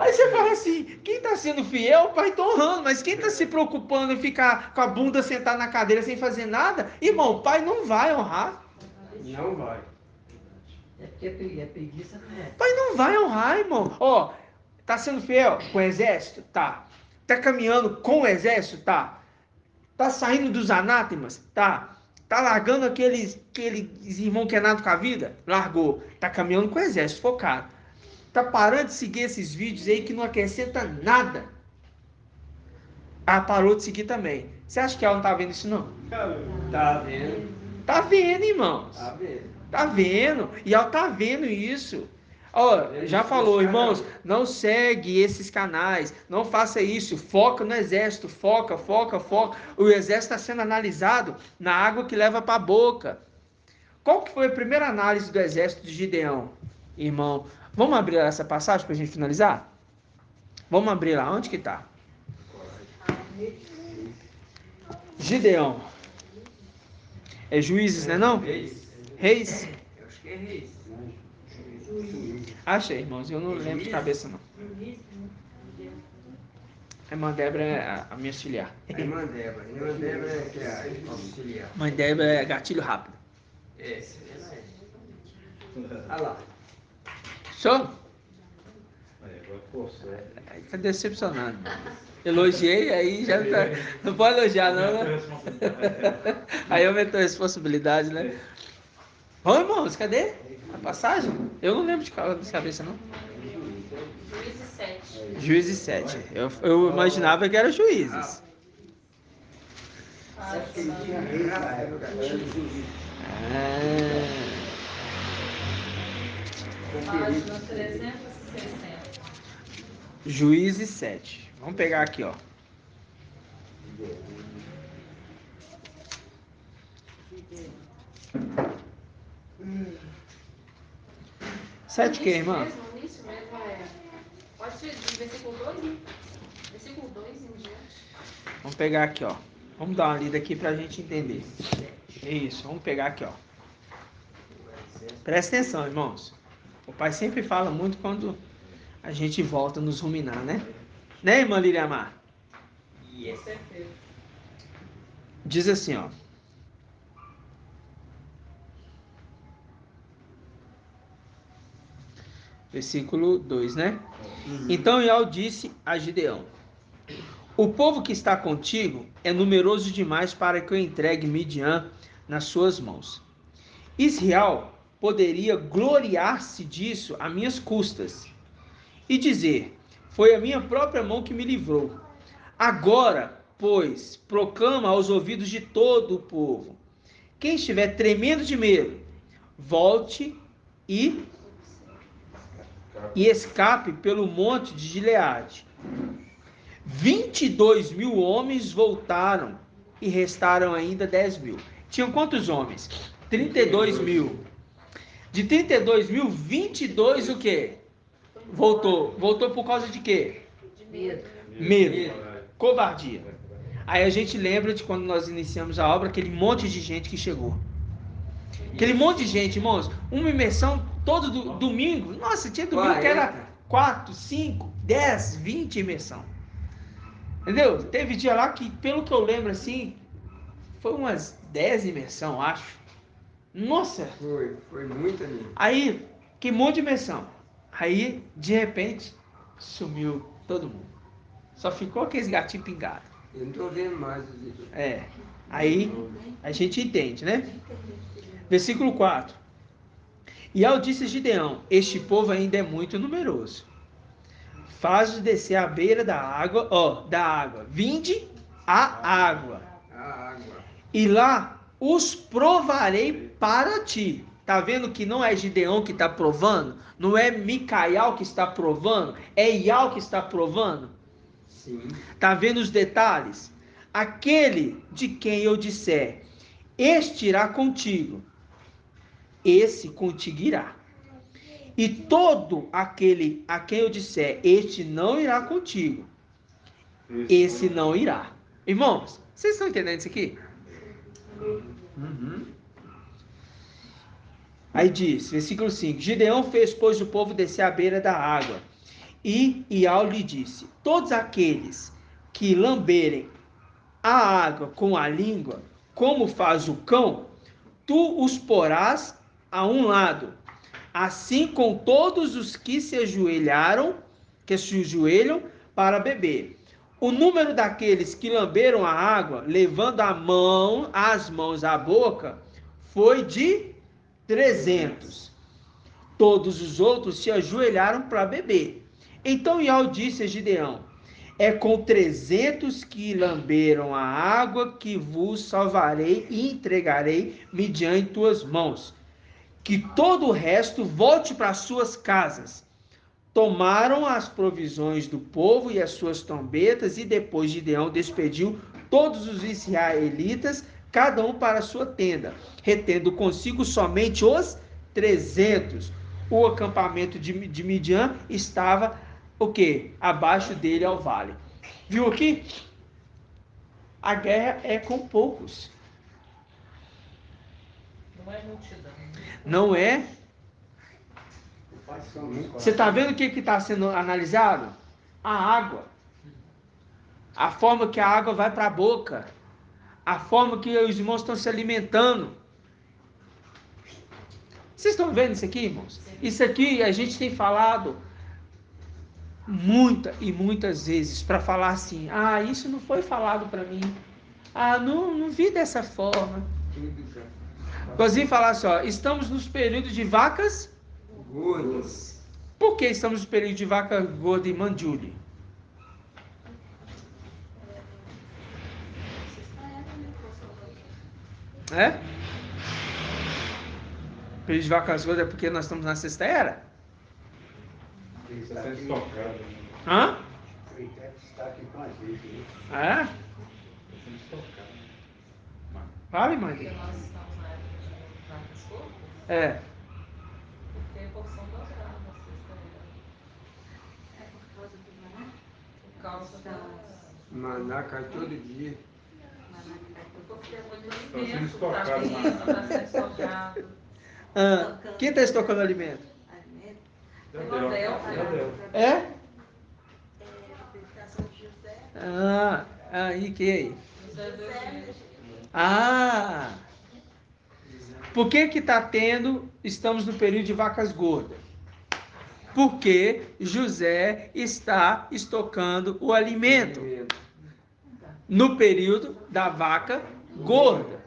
Aí você fala assim, quem está sendo fiel, o pai está honrando. Mas quem está se preocupando em ficar com a bunda sentada na cadeira sem fazer nada, irmão, o pai não vai honrar. Não vai. É porque é preguiça, né? Pai não vai honrar, irmão. Tá sendo fiel com o exército? Tá. Tá caminhando com o exército? Tá. Tá saindo dos anátemas? Tá. Tá largando aqueles irmão que é nada com a vida? Largou. Tá caminhando com o exército, focado. Tá parando de seguir esses vídeos aí que não acrescenta nada. Parou de seguir também. Você acha que ela não tá vendo isso, não? Tá vendo? Tá vendo, irmãos. Tá vendo. Tá vendo? E ela tá vendo isso. Já falou, irmãos, não segue esses canais, não faça isso, foca no exército, foca. O exército está sendo analisado na água que leva para a boca. Qual que foi a primeira análise do exército de Gideão, irmão? Vamos abrir essa passagem para a gente finalizar? Vamos abrir lá, onde que está? Gideão. É Juízes, né não? Reis. Reis? Eu acho que é Reis. Achei, irmãos. Eu não lembro de cabeça, não. A irmã Débora é a minha auxiliar. A irmã Débora. A irmã Débora é que é a auxiliar. Mãe Débora é gatilho rápido. É, ela é. Olha lá. Show? Agora forçou. Aí tá decepcionado. Elogiei, aí já tá. Não pode elogiar, não, né? Aí aumentou a responsabilidade, né? Bom, irmãos, cadê a passagem? Eu não lembro de cabeça, não. Juízes 7. Juízes 7. Eu imaginava que era Juízes. Acho que ele tinha rei na época, era juiz. Página 360. Juízes 7. Vamos pegar aqui, ó. Sete que, irmã? No início mesmo é. Pode ser de versículo 2, né? Versículo 2 em diante. Vamos pegar aqui, ó. Vamos dar uma lida aqui pra gente entender. Isso, vamos pegar aqui, ó. Presta atenção, irmãos. O pai sempre fala muito quando a gente volta a nos ruminar, né? Né, irmã Liriamar? Com certeza. Diz assim, ó. Versículo 2, né? Então Ial disse a Gideão: o povo que está contigo é numeroso demais para que eu entregue Midian nas suas mãos. Israel poderia gloriar-se disso a minhas custas e dizer: foi a minha própria mão que me livrou. Agora, pois, proclama aos ouvidos de todo o povo: quem estiver tremendo de medo, volte e escape pelo monte de Gileade. 22.000 homens voltaram e restaram ainda 10.000. Tinham quantos homens? 32.000. De 32.000, 22 o quê? Voltou. Voltou por causa de quê? De medo. Medo. Covardia. Aí a gente lembra de quando nós iniciamos a obra, aquele monte de gente que chegou. Aquele monte de gente, irmãos. Uma imersão todo domingo. Nossa, tinha domingo que era 4, 5, 10, 20 imersão. Entendeu? Teve dia lá que, pelo que eu lembro assim, foi umas 10 imersão, acho. Nossa! Foi muito ali. Aí, que monte de imersão. Aí, de repente, sumiu todo mundo. Só ficou aqueles gatinhos pingados. Eu não tô vendo mais os vídeos. É. Aí, a gente entende, né? Versículo 4. E ao disse Gideão: este povo ainda é muito numeroso. Faz-os descer à beira da água, vinde a água. E lá os provarei para ti. Tá vendo que não é Gideão que está provando? Não é Micael que está provando? É Ial que está provando? Sim. Tá vendo os detalhes? Aquele de quem eu disser, este irá contigo, esse contigo irá. E todo aquele a quem eu disser, este não irá contigo, esse não irá. Irmãos, vocês estão entendendo isso aqui? Uhum. Aí diz, versículo 5: Gideão fez, pois, o povo descer à beira da água. E Ial lhe disse: todos aqueles que lamberem a água com a língua, como faz o cão, tu os porás a um lado, assim com todos os que se ajoelham para beber. O número daqueles que lamberam a água, levando as mãos à boca, foi de 300. Todos os outros se ajoelharam para beber. Então Ial disse a Gideão: é com 300 que lamberam a água que vos salvarei e entregarei Midian em tuas mãos. Que todo o resto volte para suas casas. Tomaram as provisões do povo e as suas trombetas, e depois Gideão despediu todos os israelitas, cada um para a sua tenda, retendo consigo somente os 300. O acampamento de Midian estava o quê? Abaixo dele ao vale. Viu aqui? A guerra é com poucos. Não é multidão. Não é Você está vendo o que está sendo analisado? A água. A forma que a água vai para a boca. A forma que os irmãos estão se alimentando. Vocês estão vendo isso aqui, irmãos? Isso aqui a gente tem falado muitas vezes para falar assim, isso não foi falado para mim. Não vi dessa forma. Inclusive falar assim, estamos nos períodos de vacas gordas. Por que estamos nos períodos de vaca gorda e mandíbula? Período de vacas gordas é porque nós estamos na sexta era? Está sendo estocado. Hã? Está aqui com a gente. É? Está sendo estocado. Fale, mãe. Porque nós estamos na época de vacas gordas, É. porque a porção dobrada, É por causa do maná? por causa das... Maná cai todo dia. Maná que cai todo Porque é muito sendo alimento, está estocado, está sendo estocado. Quem está estocando alimento? alimento. É? Habitação de José. E que? José do Egito. Por que está tendo, estamos no período de vacas gordas? Porque José está estocando o alimento no período da vaca gorda,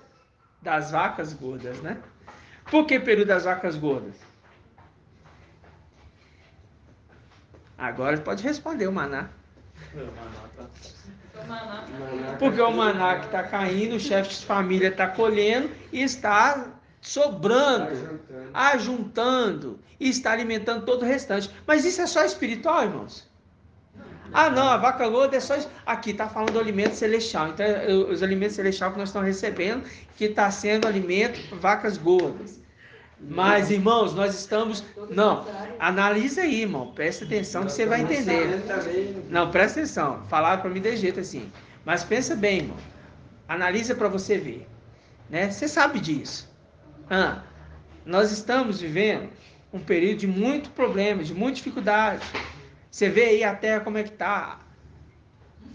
das vacas gordas, né? Por que período das vacas gordas? Agora pode responder o maná. Porque o maná que está caindo, o chefe de família está colhendo e está sobrando, ajuntando e está alimentando todo o restante. Mas isso é só espiritual, irmãos? Não, a vaca gorda é só isso. Aqui está falando do alimento celestial. Então, os alimentos celestiais que nós estamos recebendo, que está sendo alimento, vacas gordas. Mas, irmãos, nós estamos... Não, analisa aí, irmão. Presta atenção que você vai entender. Não, presta atenção. Falaram para mim de jeito assim. Mas pensa bem, irmão. Analisa para você ver. Né? Você sabe disso. Nós estamos vivendo um período de muito problema, de muita dificuldade. Você vê aí a terra como é que está.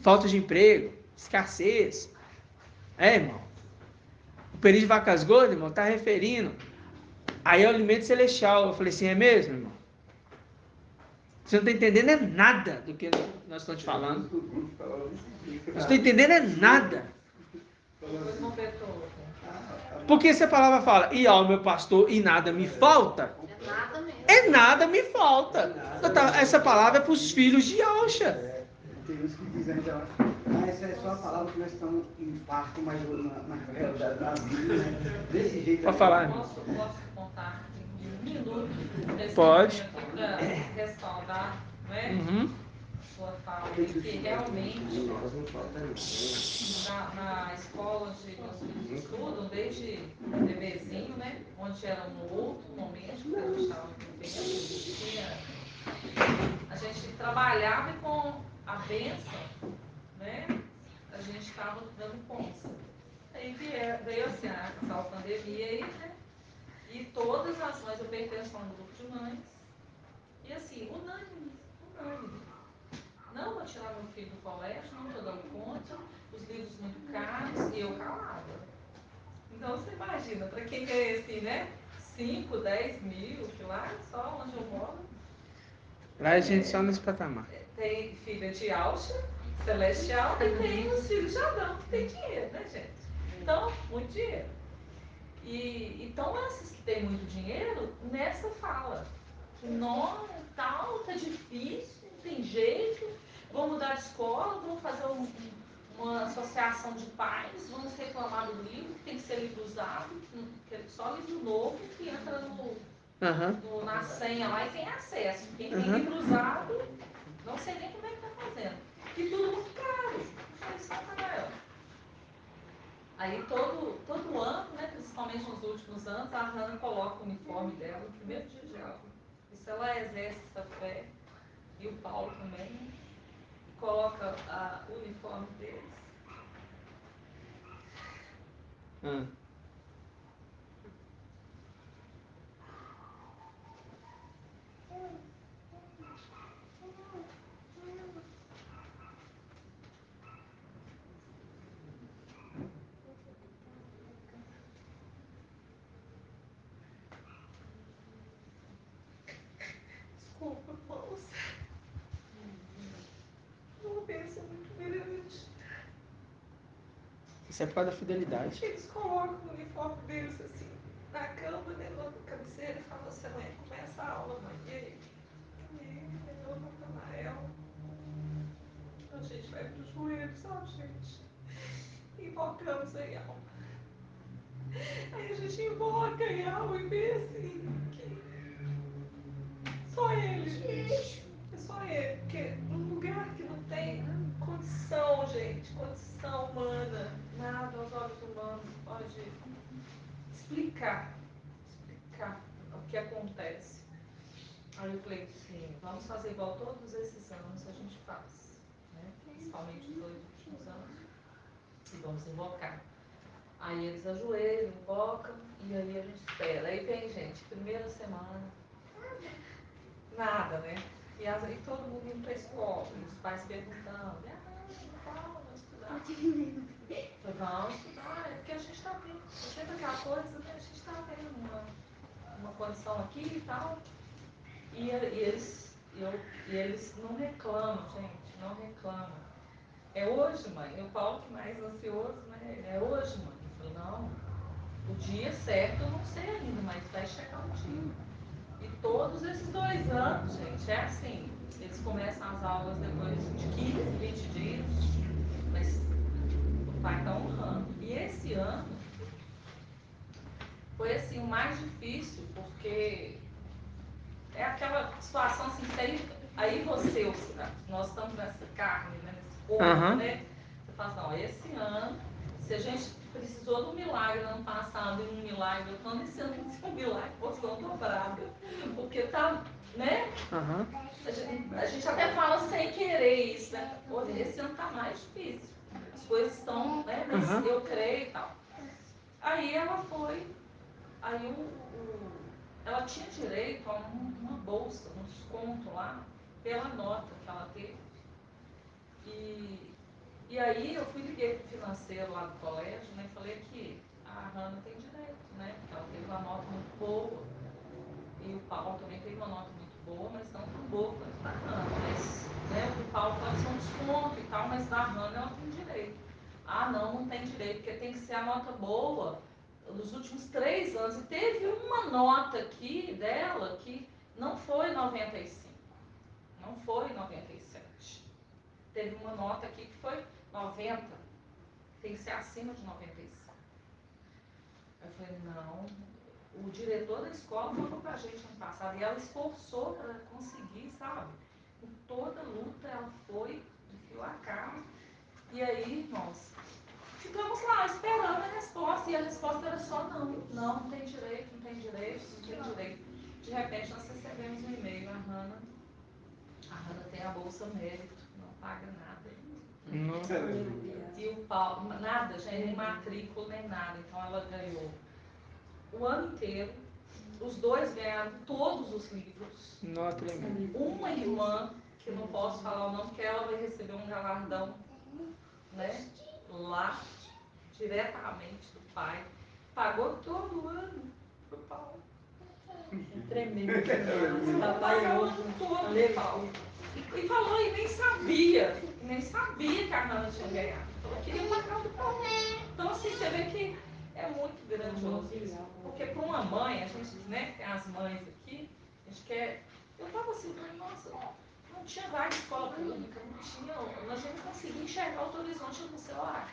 Falta de emprego, escassez. Irmão. O período de vacas gordas, irmão, está referindo aí ao alimento celestial. Eu falei assim, é mesmo, irmão? Você não está entendendo nada do que nós estamos te falando. Não está entendendo nada. Porque se a palavra fala, e ao meu pastor, e nada me falta, é nada me falta. Essa palavra é para os filhos de Alcha. Tem uns que dizem, essa é só a palavra que nós estamos em parto, mas na realidade da vida, né? Desse jeito. Pode falar. Posso contar em um minuto? Pode. Para respaldar, né? Sua fala, que realmente na escola onde meus filhos estudam, desde bebezinho, né? Onde era um outro momento que a gente estava vivendo, a gente trabalhava e com a bênção, né? A gente estava dando conta. Aí veio assim, a pandemia aí, né? E todas as mães, eu pertenço a um grupo de mães, e assim, unânime. Não vou tirar meu filho do colégio, não estou dando conta, os livros muito caros, e eu calada. Então você imagina, para quem quer assim, né? 5, 10 mil, que lá só onde eu moro. Lá a gente só nesse patamar. Tem filha de Alcha, celestial, e tem os filhos de Adão, que tem dinheiro, né, gente? Então, muito dinheiro. Então, esses que têm muito dinheiro, nessa fala, que não, tal, tá difícil, não tem jeito, vamos mudar de escola, vamos fazer uma associação de pais, vamos reclamar do livro, que tem que ser livro usado, só livro novo que entra na senha lá e tem acesso. Quem tem livro usado, não sei nem como é que está fazendo. E tudo muito caro. Aí todo ano, né, principalmente nos últimos anos, a Hannah coloca o uniforme dela no primeiro dia de aula. Isso ela exerce essa fé. E o Paulo também, né? Coloca o uniforme deles. Isso é por causa da fidelidade. Eles colocam o uniforme deles assim, na cama, né, na cabeceira, e falam assim, mãe, começa a aula, mãe. E aí, eu, Natanael, a gente vai pro joelho, sabe, gente? Invocamos aí a alma. Aí a gente invoca e a alma e vê assim, que só ele, gente. É só ele, porque num lugar que não tem condição, gente, condição humana, nada aos olhos humanos pode explicar o que acontece. Aí eu falei assim, vamos fazer igual todos esses anos a gente faz, né? Principalmente os 2 últimos anos, e vamos invocar. Aí eles ajoelham, invocam, e aí a gente espera. Aí vem, gente, primeira semana, nada, né? E aí todo mundo indo para a escola, e os pais perguntando, vamos estudar. Vamos estudar, é porque a gente está vendo, sempre aquela coisa, né? A gente está vendo uma condição aqui e tal. E eles não reclamam, gente, não reclamam. É hoje, mãe. E o Paulo que mais ansioso, né? É hoje, mãe. Eu falei, não, o dia certo eu não sei ainda, mas vai chegar o dia. E todos esses 2 anos, gente, é assim, eles começam as aulas depois de 15, 20 dias, mas o pai está honrando. E esse ano foi assim, o mais difícil, porque é aquela situação assim, aí você, nós estamos nessa carne, né, nesse corpo, né? Você fala assim, ó, esse ano, se a gente precisou de um milagre no ano passado e um milagre, eu tô nesse ano um milagre, porção dobrada, porque tá, né? A gente até fala sem querer isso, né? Esse ano tá mais difícil, as coisas estão, né? Mas eu creio e tal. Aí ela foi, aí ela tinha direito a uma bolsa, um desconto lá, pela nota que ela teve. E aí eu liguei pro financeiro lá do colégio, né? Falei que a Hannah tem direito, né? Porque ela teve uma nota muito boa. E o Paulo também teve uma nota muito boa, mas não tão boa quanto da Hannah. Mas, né, o Paulo pode ser um desconto e tal, mas da Hannah ela tem direito. Ah, não tem direito, porque tem que ser a nota boa dos últimos 3 anos. E teve uma nota aqui dela que não foi 95, não foi 97. Teve uma nota aqui que foi 90. Tem que ser acima de 95. Eu falei, não. O diretor da escola falou pra gente ano passado, e ela esforçou para conseguir, sabe? Com toda luta ela foi, de fio a cabo. E aí, irmãos, ficamos lá esperando a resposta, e a resposta era só não. Não tem direito, não tem direito, não tem direito. De repente nós recebemos um e-mail, a Hannah tem a bolsa mérito, não paga nada. E o Paulo, nada, já nem matrícula, nem nada. Então ela ganhou o ano inteiro. Os 2 ganharam todos os livros. Uma irmã, que não posso falar o nome, que ela vai receber um galardão, né, lá, diretamente do pai. Pagou todo o ano pro Paulo. É tremendo. Pagou todo, Paulo. E falou, e nem sabia que a Hannah tinha ganhado. Falou, queria pagar o Paulo. Então, assim, você vê que é muito grandioso isso. Porque para uma mãe, a gente, né, tem as mães aqui, a gente quer. Eu tava assim, nossa, não tinha vaga de escola pública, não tinha. A gente não conseguia enxergar o horizonte no celular.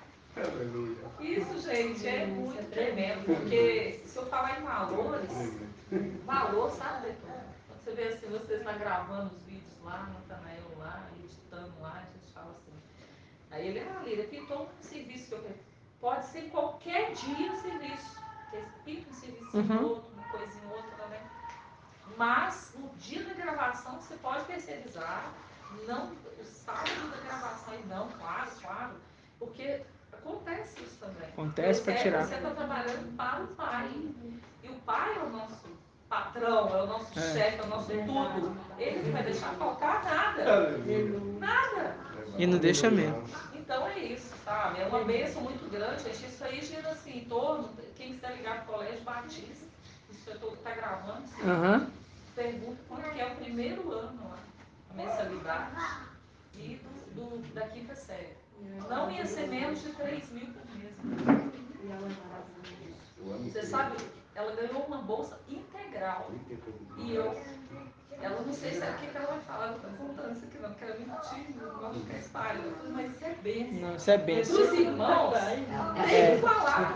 Isso, gente, é muito tremendo, porque se eu falar em valores, valor, sabe, Beto? Quando você vê assim, você está gravando os vídeos lá, Natanael lá, editando lá, a gente fala assim. Aí ele, Lira, pintou um serviço que eu quero. Pode ser qualquer dia o serviço. Porque pinta um serviço em outro, uma coisa em outra, né? Mas no dia da gravação você pode terceirizar, não, o sábado da gravação aí não, claro, porque acontece isso também. Acontece para tirar. Você está trabalhando para o pai. E o pai é o nosso patrão, é o nosso chefe, é o nosso tudo. Ele não vai deixar faltar nada. Nada. E não deixa mesmo. Então é isso, sabe? É uma bênção muito grande, gente. Isso aí gira assim, em torno, quem quiser ligar para o Colégio Batista, isso eu está gravando, pergunta quanto que é o primeiro ano lá, a mensalidade. E da quinta série. Não ia ser menos de 3 mil por mês. Você sabe, ela ganhou uma bolsa integral. E ela não sei se é o que ela vai falar, não estou contando isso aqui não, porque ela é muito tímida, não gosta de ficar espalhando, mas isso é bênção. Não, isso é bênção. Dos irmãos, é falar.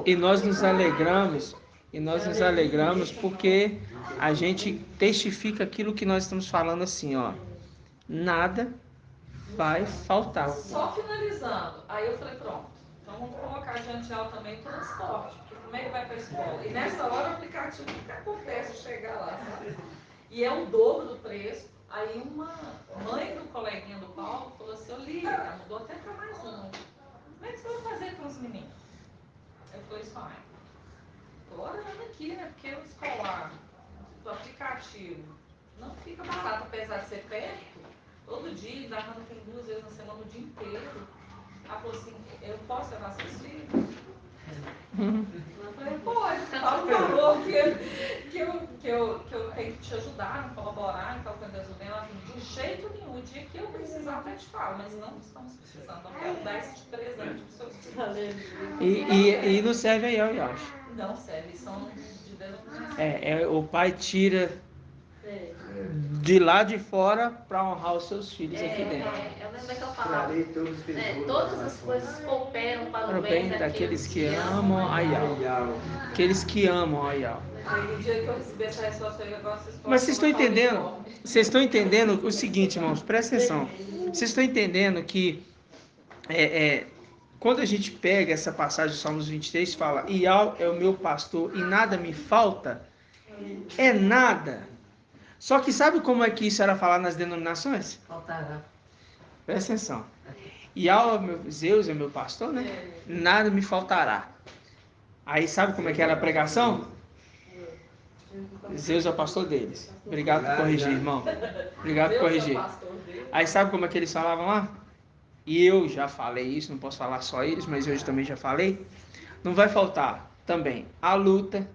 E nós nos alegramos porque a gente testifica aquilo que nós estamos falando assim, ó. Nada vai faltar. Só finalizando, aí eu falei, pronto, então vamos colocar adiante ela também transporte, porque como é que vai para a escola? E nessa hora o aplicativo, o que acontece chegar lá, sabe? E é o dobro do preço. Aí uma mãe do coleguinha do Paulo falou assim, Olívia, ela mudou até para mais um. Como é que você vai fazer com os meninos? Eu falei assim, tô olhando aqui, né? Porque o escolar, do aplicativo, não fica barato, apesar de ser perto. Todo dia, da Rana tem 2 vezes na semana, o dia inteiro. Ela falou assim, eu posso levar seus filhos? Eu falei, pode, fala o valor que eu tenho que te ajudar, colaborar, então quando eu venho, ela falou, de jeito nenhum, o dia que eu precisar até te falo, mas não estamos precisando, eu quero dar esse de presente para os seus filhos. E não serve aí, eu acho. Não serve, são de denominação. O pai tira de lá de fora para honrar os seus filhos aqui dentro. Eu lembro que eu falava, todas as coisas cooperam para o bem daqueles que amam a Yahweh. Aqueles que amam a Yahweh. No dia que eu recebi essa resposta, eu agora vocês Mas vocês estão entendendo o seguinte, irmãos, presta atenção. Vocês estão entendendo que quando a gente pega essa passagem de Salmos 23, fala, Yahweh é o meu pastor e nada me falta, é nada. Só que sabe como é que isso era falado nas denominações? Faltará. Presta atenção. Yahweh, Zeus é meu pastor, né? Nada me faltará. Aí sabe como é que era a pregação? Zeus é o pastor deles. Obrigado por corrigir, irmão. Obrigado por corrigir. Aí sabe como é que eles falavam lá? E eu já falei isso, não posso falar só eles, mas hoje também já falei. Não vai faltar também a luta,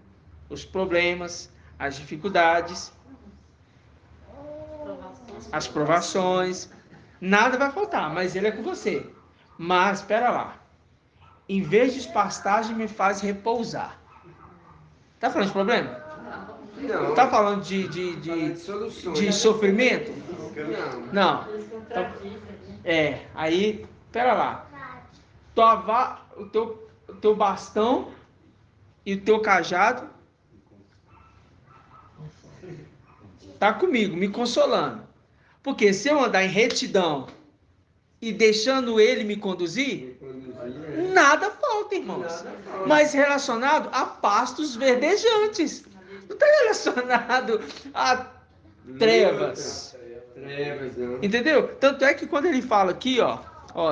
os problemas, as dificuldades, as provações. Nada vai faltar, mas ele é com você. Mas, espera lá. Em vez de pastagem, me faz repousar. Tá falando de problema? Não. Tá falando de sofrimento? Não. Aí, espera lá. O teu bastão e o teu cajado tá comigo, me consolando. Porque se eu andar em retidão e deixando ele me conduzir, nada falta, irmãos. Mas relacionado a pastos verdejantes. Não está relacionado a trevas. Entendeu? Tanto é que quando ele fala aqui, ó,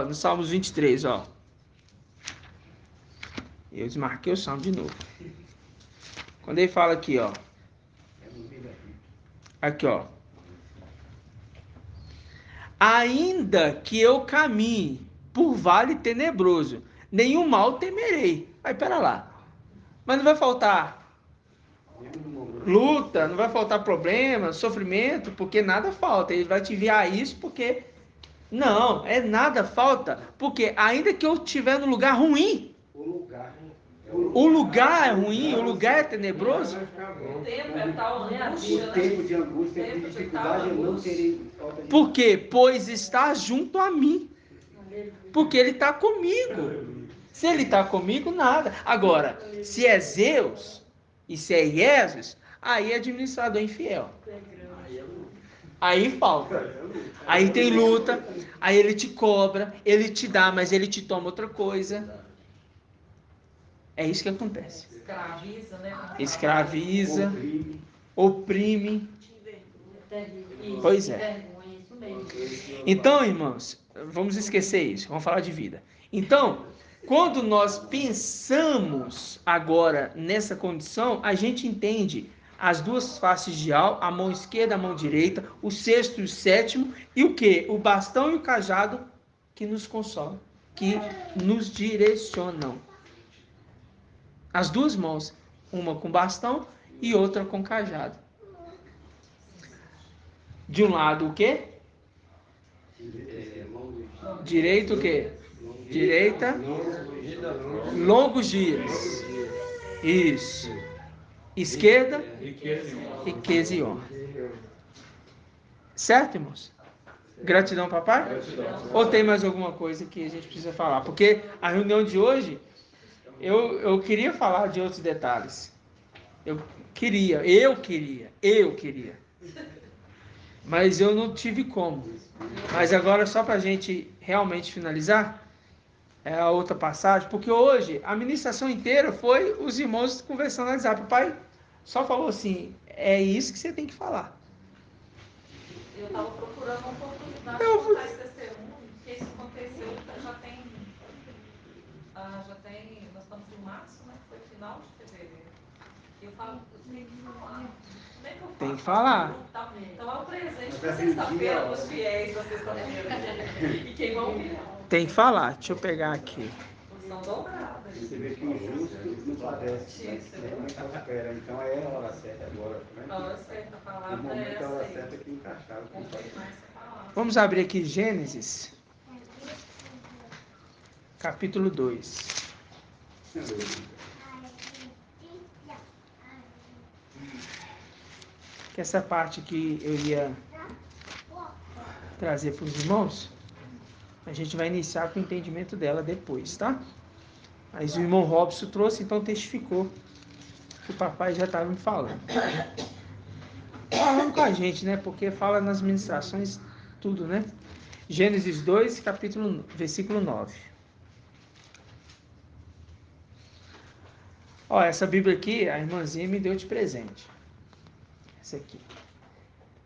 no Salmos 23, ó. Eu desmarquei o Salmo de novo. Quando ele fala aqui, ó. Aqui, ó. Ainda que eu caminhe por vale tenebroso, nenhum mal temerei. Aí, pera lá. Mas não vai faltar luta, não vai faltar problema, sofrimento, porque nada falta. Ele vai te enviar isso porque... Não, nada falta, porque ainda que eu estiver no lugar ruim, o lugar é ruim, o lugar é tenebroso. O tempo é tal angústia, o tempo de angústia, de dificuldade, eu não terei falta de... Por quê? Pois está junto a mim. Porque ele está comigo. Se ele está comigo, nada. Agora, se é Zeus e se é Jesus, aí é administrador infiel. Aí falta. Aí tem luta, aí ele te cobra, ele te dá, mas ele te toma outra coisa. É isso que acontece. Escraviza, né? Escraviza, oprime. Pois é. Então, irmãos, vamos esquecer isso, vamos falar de vida. Então, quando nós pensamos agora nessa condição, a gente entende as duas faces de Yahweh, a mão esquerda, a mão direita, o sexto e o sétimo, e o quê? O bastão e o cajado que nos consolam, que nos direcionam. As duas mãos, uma com bastão e outra com cajado. De um lado o quê? Direita o quê? Direita. Longos dias. Isso. Esquerda. Riqueza e honra. Certo, irmãos? Gratidão, papai? Ou tem mais alguma coisa que a gente precisa falar? Porque a reunião de hoje, eu queria falar de outros detalhes. Eu queria. Mas eu não tive como. Mas agora, só para a gente realmente finalizar, é a outra passagem, porque hoje a ministração inteira foi os irmãos conversando no WhatsApp. O pai só falou assim, é isso que você tem que falar. Eu estava procurando uma oportunidade de contar esse testemunho, porque isso aconteceu já tem, nós estamos em março, né? Foi final de fevereiro. Eu falo, eu tenho que falar. Como é que eu faço? Tem que falar. Então é um presente para sexta-feira para os fiéis da sexta-feira. E quem vão vir? Tem que falar. Deixa eu pegar aqui. São dobradas. Você vê que o justo não padece, mas prospera. Então é a hora certa agora. A hora certa, a palavra no momento, é essa. a hora certa que encaixaram. Vamos abrir aqui Gênesis, capítulo 2. Que essa parte que eu ia trazer para os irmãos, a gente vai iniciar com o entendimento dela depois, tá? Mas o irmão Robson trouxe, então testificou que o papai já estava me falando. Falando com a gente, né? Porque fala nas ministrações tudo, né? Gênesis 2, versículo 9. Ó, essa Bíblia aqui, a irmãzinha me deu de presente. Essa aqui.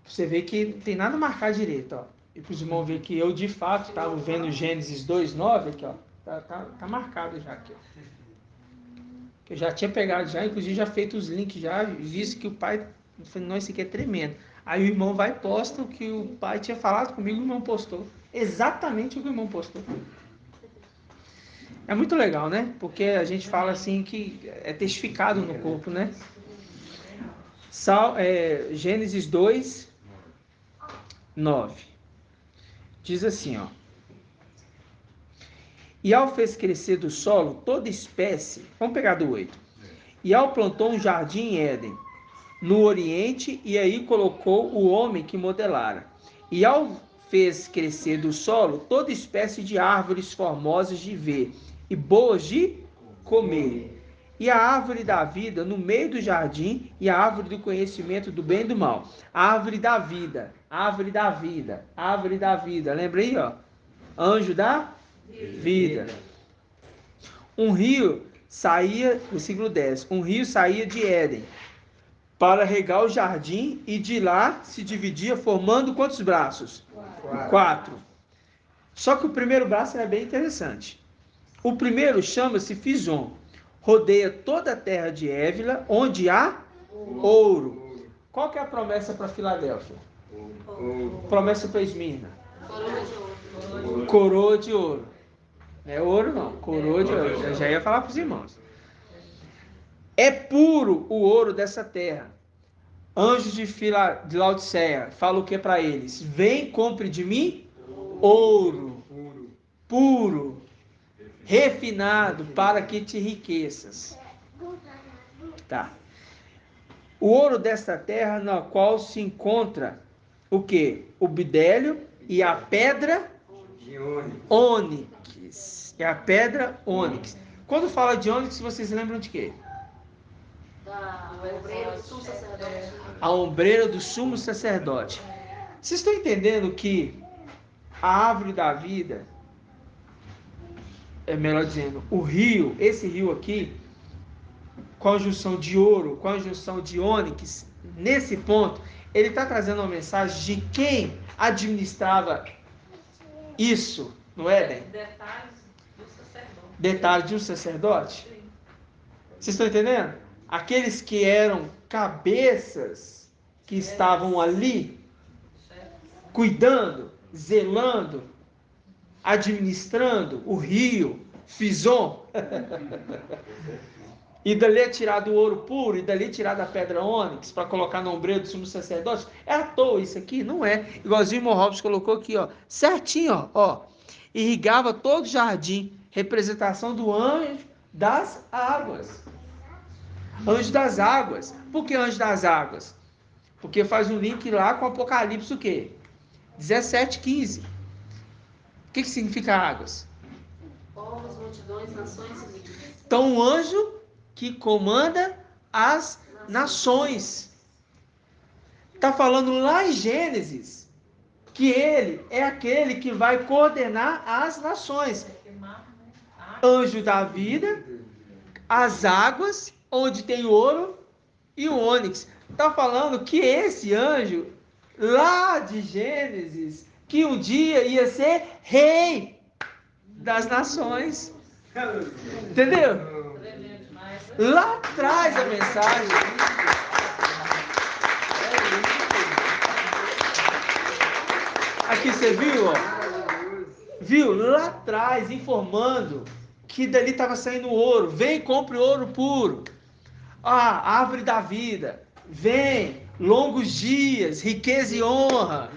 Você vê que não tem nada marcado direito, ó. E para os irmãos verem que eu, de fato, estava vendo Gênesis 2, 9, aqui, ó. Tá marcado já aqui, ó. Que eu já tinha pegado já, inclusive já feito os links já, visto que o pai falou, não, isso aqui é tremendo. Aí o irmão vai e posta o que o pai tinha falado comigo, o irmão postou. Exatamente o que o irmão postou. É muito legal, né? Porque a gente fala assim que é testificado no corpo, né? Gênesis 2, 9. Diz assim, ó. E ao fez crescer do solo toda espécie, vamos pegar do 8. E ao plantou um jardim em Éden, no oriente, e aí colocou o homem que modelara. E ao fez crescer do solo toda espécie de árvores formosas de ver e boas de comer. E a árvore da vida no meio do jardim, e a árvore do conhecimento do bem e do mal. A árvore da vida, árvore da vida, árvore da vida. Lembra aí, ó? Anjo da vida. Um rio saía, versículo 10, um rio saía de Éden para regar o jardim e de lá se dividia formando quantos braços? 4. Só que o primeiro braço é bem interessante. O primeiro chama-se Fison. Rodeia toda a terra de Évila, onde há ouro. Qual que é a promessa para Filadélfia? Promessa para Esmirna? Coroa de ouro. Não é ouro não, coroa de ouro. Eu já ia falar para os irmãos. É puro o ouro dessa terra. Anjos de Laodiceia, fala o que para eles? Vem, compre de mim ouro, puro, refinado, para que te enriqueças. Tá. O ouro desta terra, na qual se encontra o que? O bidélio e a pedra ônix. É a pedra ônix. Quando fala de ônix, vocês lembram de quê? Da ombreira do sumo sacerdote. A ombreira do sumo sacerdote. Vocês estão entendendo que a árvore da vida, melhor dizendo, o rio, esse rio aqui, com a junção de ouro, com a junção de ônix, nesse ponto, ele está trazendo uma mensagem de quem administrava isso no Éden? Detalhes de um sacerdote. Vocês estão entendendo? Aqueles que eram cabeças, que estavam ali, cuidando, zelando, administrando o rio, Fison. e dali é tirado o ouro puro, e dali é tirado a pedra ônix, para colocar no ombreiro do sumo sacerdote. É à toa isso aqui? Não é. Igualzinho o Morrobes colocou aqui, ó, certinho, ó. Irrigava todo o jardim, representação do anjo das águas. Anjo das águas. Por que anjo das águas? Porque faz um link lá com Apocalipse o quê? 17:15. O que significa águas? Povos, multidões, nações e línguas. Então, um anjo que comanda as nações. Está falando lá em Gênesis que ele é aquele que vai coordenar as nações. Anjo da vida, as águas, onde tem ouro e o ônix. Está falando que esse anjo, lá de Gênesis, que um dia ia ser rei das nações. Entendeu? Lá atrás a mensagem. Aqui você viu, ó? Viu? Lá atrás, informando que dali estava saindo ouro. Vem, compre ouro puro. Ah, árvore da vida. Vem, longos dias, riqueza e honra.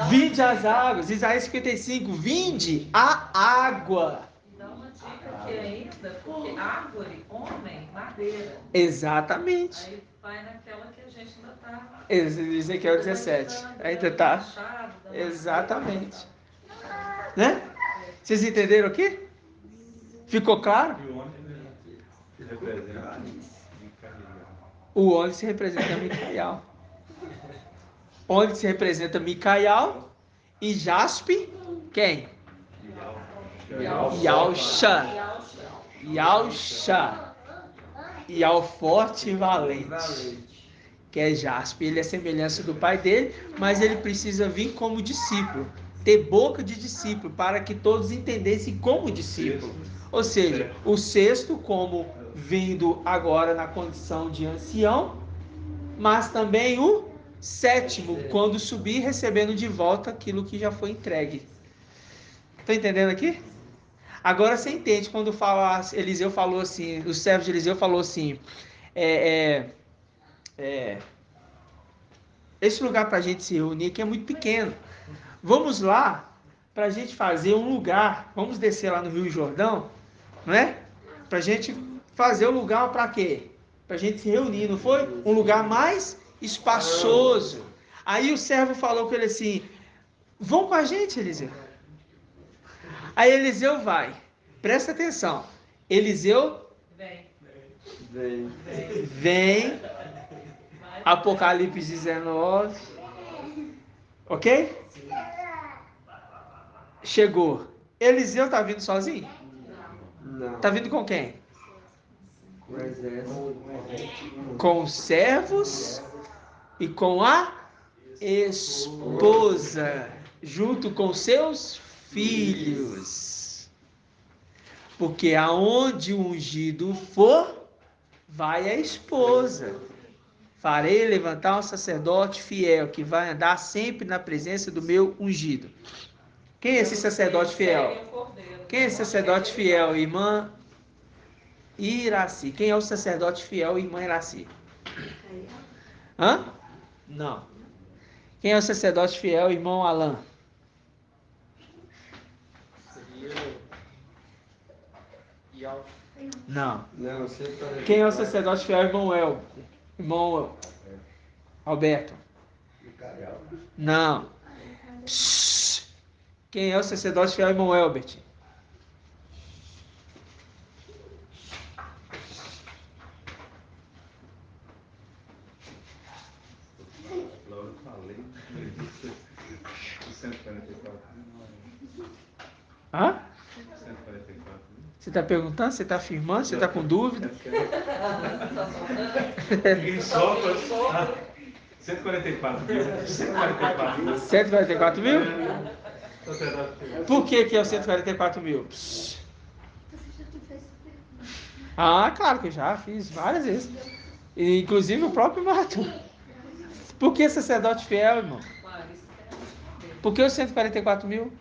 Vinde as águas. Isaías 55. Vinde a água. Dá uma dica aqui ainda, porque árvore, homem, madeira. Exatamente. Aí vai naquela que a gente ainda está. Ezequiel 17. Ainda está. Exatamente. Né? Vocês entenderam aqui? Ficou claro? O ônix representa Micael. Ônix representa Micael. E jaspe, quem? Yalcha. Yalcha. Yal forte e valente. Que é jaspe. Ele é semelhança do pai dele, mas ele precisa vir como discípulo. Ter boca de discípulo, para que todos entendessem como discípulo. Ou seja, o sexto como vindo agora na condição de ancião, mas também o sétimo, quando subir, recebendo de volta aquilo que já foi entregue. Está entendendo aqui? Agora você entende quando fala, Eliseu falou assim, o servo de Eliseu falou assim, esse lugar para a gente se reunir aqui é muito pequeno. Vamos lá para a gente fazer um lugar, vamos descer lá no Rio Jordão, não é? Para a gente fazer o lugar para quê? Para a gente se reunir, não foi? Um lugar mais espaçoso. Aí o servo falou com ele assim, vão com a gente, Eliseu. Aí Eliseu vai. Presta atenção. Eliseu vem. Apocalipse 19. Ok? Chegou. Eliseu tá vindo sozinho? Não. Tá vindo com quem? Com o exército. Com os servos e com a esposa, junto com seus filhos. Porque aonde o ungido for, vai a esposa. Farei levantar um sacerdote fiel, que vai andar sempre na presença do meu ungido. Quem é esse sacerdote fiel? Quem é esse sacerdote fiel, irmã Iraci? Quem é o sacerdote fiel, irmã Iraci? Hã? Não. Quem é o sacerdote fiel, irmão Alain? Não. Não, você tá... Quem é o sacerdote fiel, irmão Irmão Alberto? Não. Psss. Quem é o sacerdote fiel, irmão Elbert? Hã? Você está perguntando? Você está afirmando? Você está com dúvida? Ninguém sopra. 144 mil. 144 mil. 144 mil? Por que é o 144 mil? Ah, claro que eu já fiz várias vezes. E, inclusive o próprio Mato. Por que sacerdote fiel, irmão? Por que os 144 mil?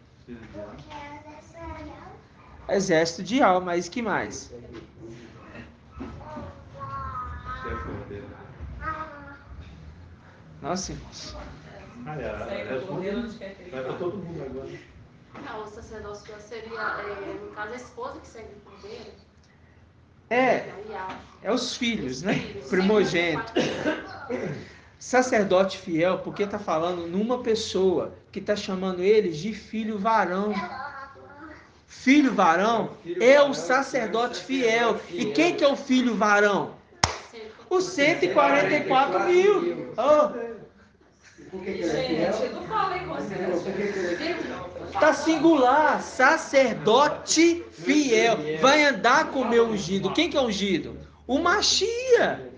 Exército de alma, mas que mais? Nossa, irmãos. Vai para todo mundo agora. Não, o sacerdócio seria, no caso, a esposa que segue o primeiro. É os filhos, né? Primogênito. Sacerdote fiel, porque está falando numa pessoa que está chamando eles de filho varão. Filho varão é o sacerdote fiel. E quem que é o filho varão? Os 144 mil. Gente, eu não falei com vocês. Está singular, sacerdote fiel. Vai andar com o meu ungido. Quem que é ungido? O Machia.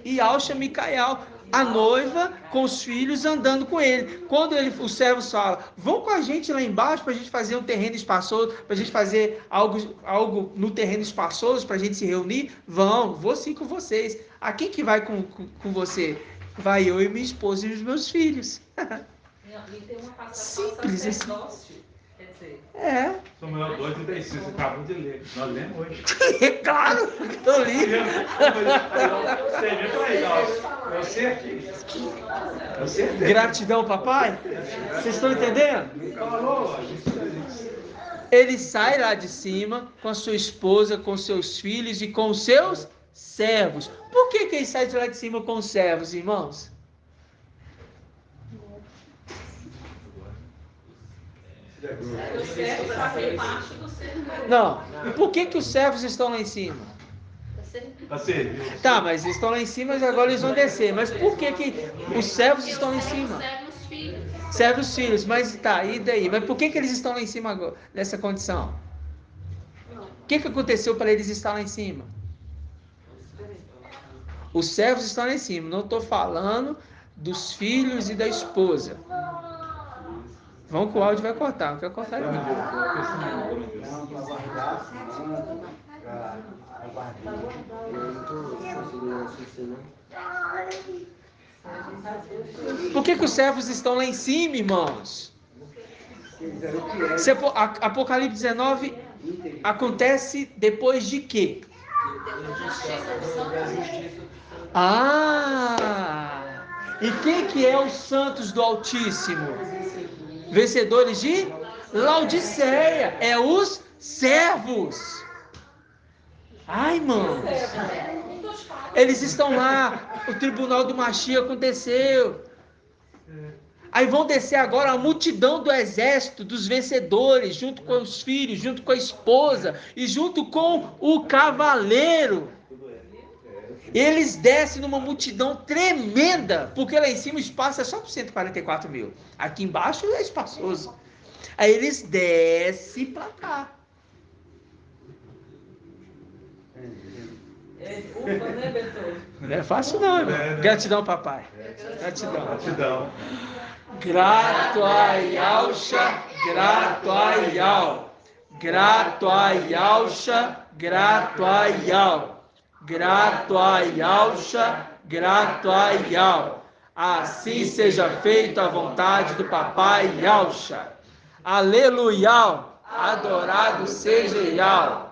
E Alcha Micael. A noiva com os filhos andando com ele. Quando os servos falam, vão com a gente lá embaixo para a gente fazer um terreno espaçoso, para a gente fazer algo no terreno espaçoso, para a gente se reunir, vou sim com vocês. A quem que vai com você? Vai eu e minha esposa e os meus filhos. E tem uma passagem Simples sacerdócio. Quer dizer, Samuel 2:36, você acabou de ler. Nós lemos hoje. Claro, eu li. Você viu que legal? Eu sei aqui. Eu sei. Gratidão, papai. Vocês estão entendendo? Ele sai lá de cima com a sua esposa, com seus filhos e com os seus servos. Por que ele sai de lá de cima com os servos, irmãos? o servo fazem parte do servo. Não. Por que os servos estão lá em cima? Para servir. Tá, mas eles estão lá em cima e agora eles vão descer. Mas por que os servos estão lá em cima? Serve os filhos, mas tá, e daí? Mas por que eles estão lá em cima agora, nessa condição? O que aconteceu para eles estar lá em cima? Os servos estão lá em cima. Não estou falando dos filhos e da esposa. Vão que o áudio vai cortar. Não quer cortar ninguém. Não, para guardar, Por que os servos estão lá em cima, irmãos? Apocalipse 19 acontece depois de quê? E quem que é os santos do Altíssimo? Vencedores de Laodiceia. É os servos. Irmãos. Eles estão lá. O tribunal do Machia aconteceu. Aí vão descer agora a multidão do exército, dos vencedores, junto com os filhos, junto com a esposa e junto com o cavaleiro. Eles descem numa multidão tremenda, porque lá em cima o espaço é só para 144 mil. Aqui embaixo é espaçoso. Aí eles descem para cá. Ufa, né, Beto? Não é fácil não, irmão. Gratidão, papai. Gratidão. Grato a Yalcha, grato a Yal. Grato a Yalcha, grato a Yal. Grato a Yalcha, grato a Yal. Assim seja feita a vontade do papai Yalcha. Aleluia. Adorado seja Yal.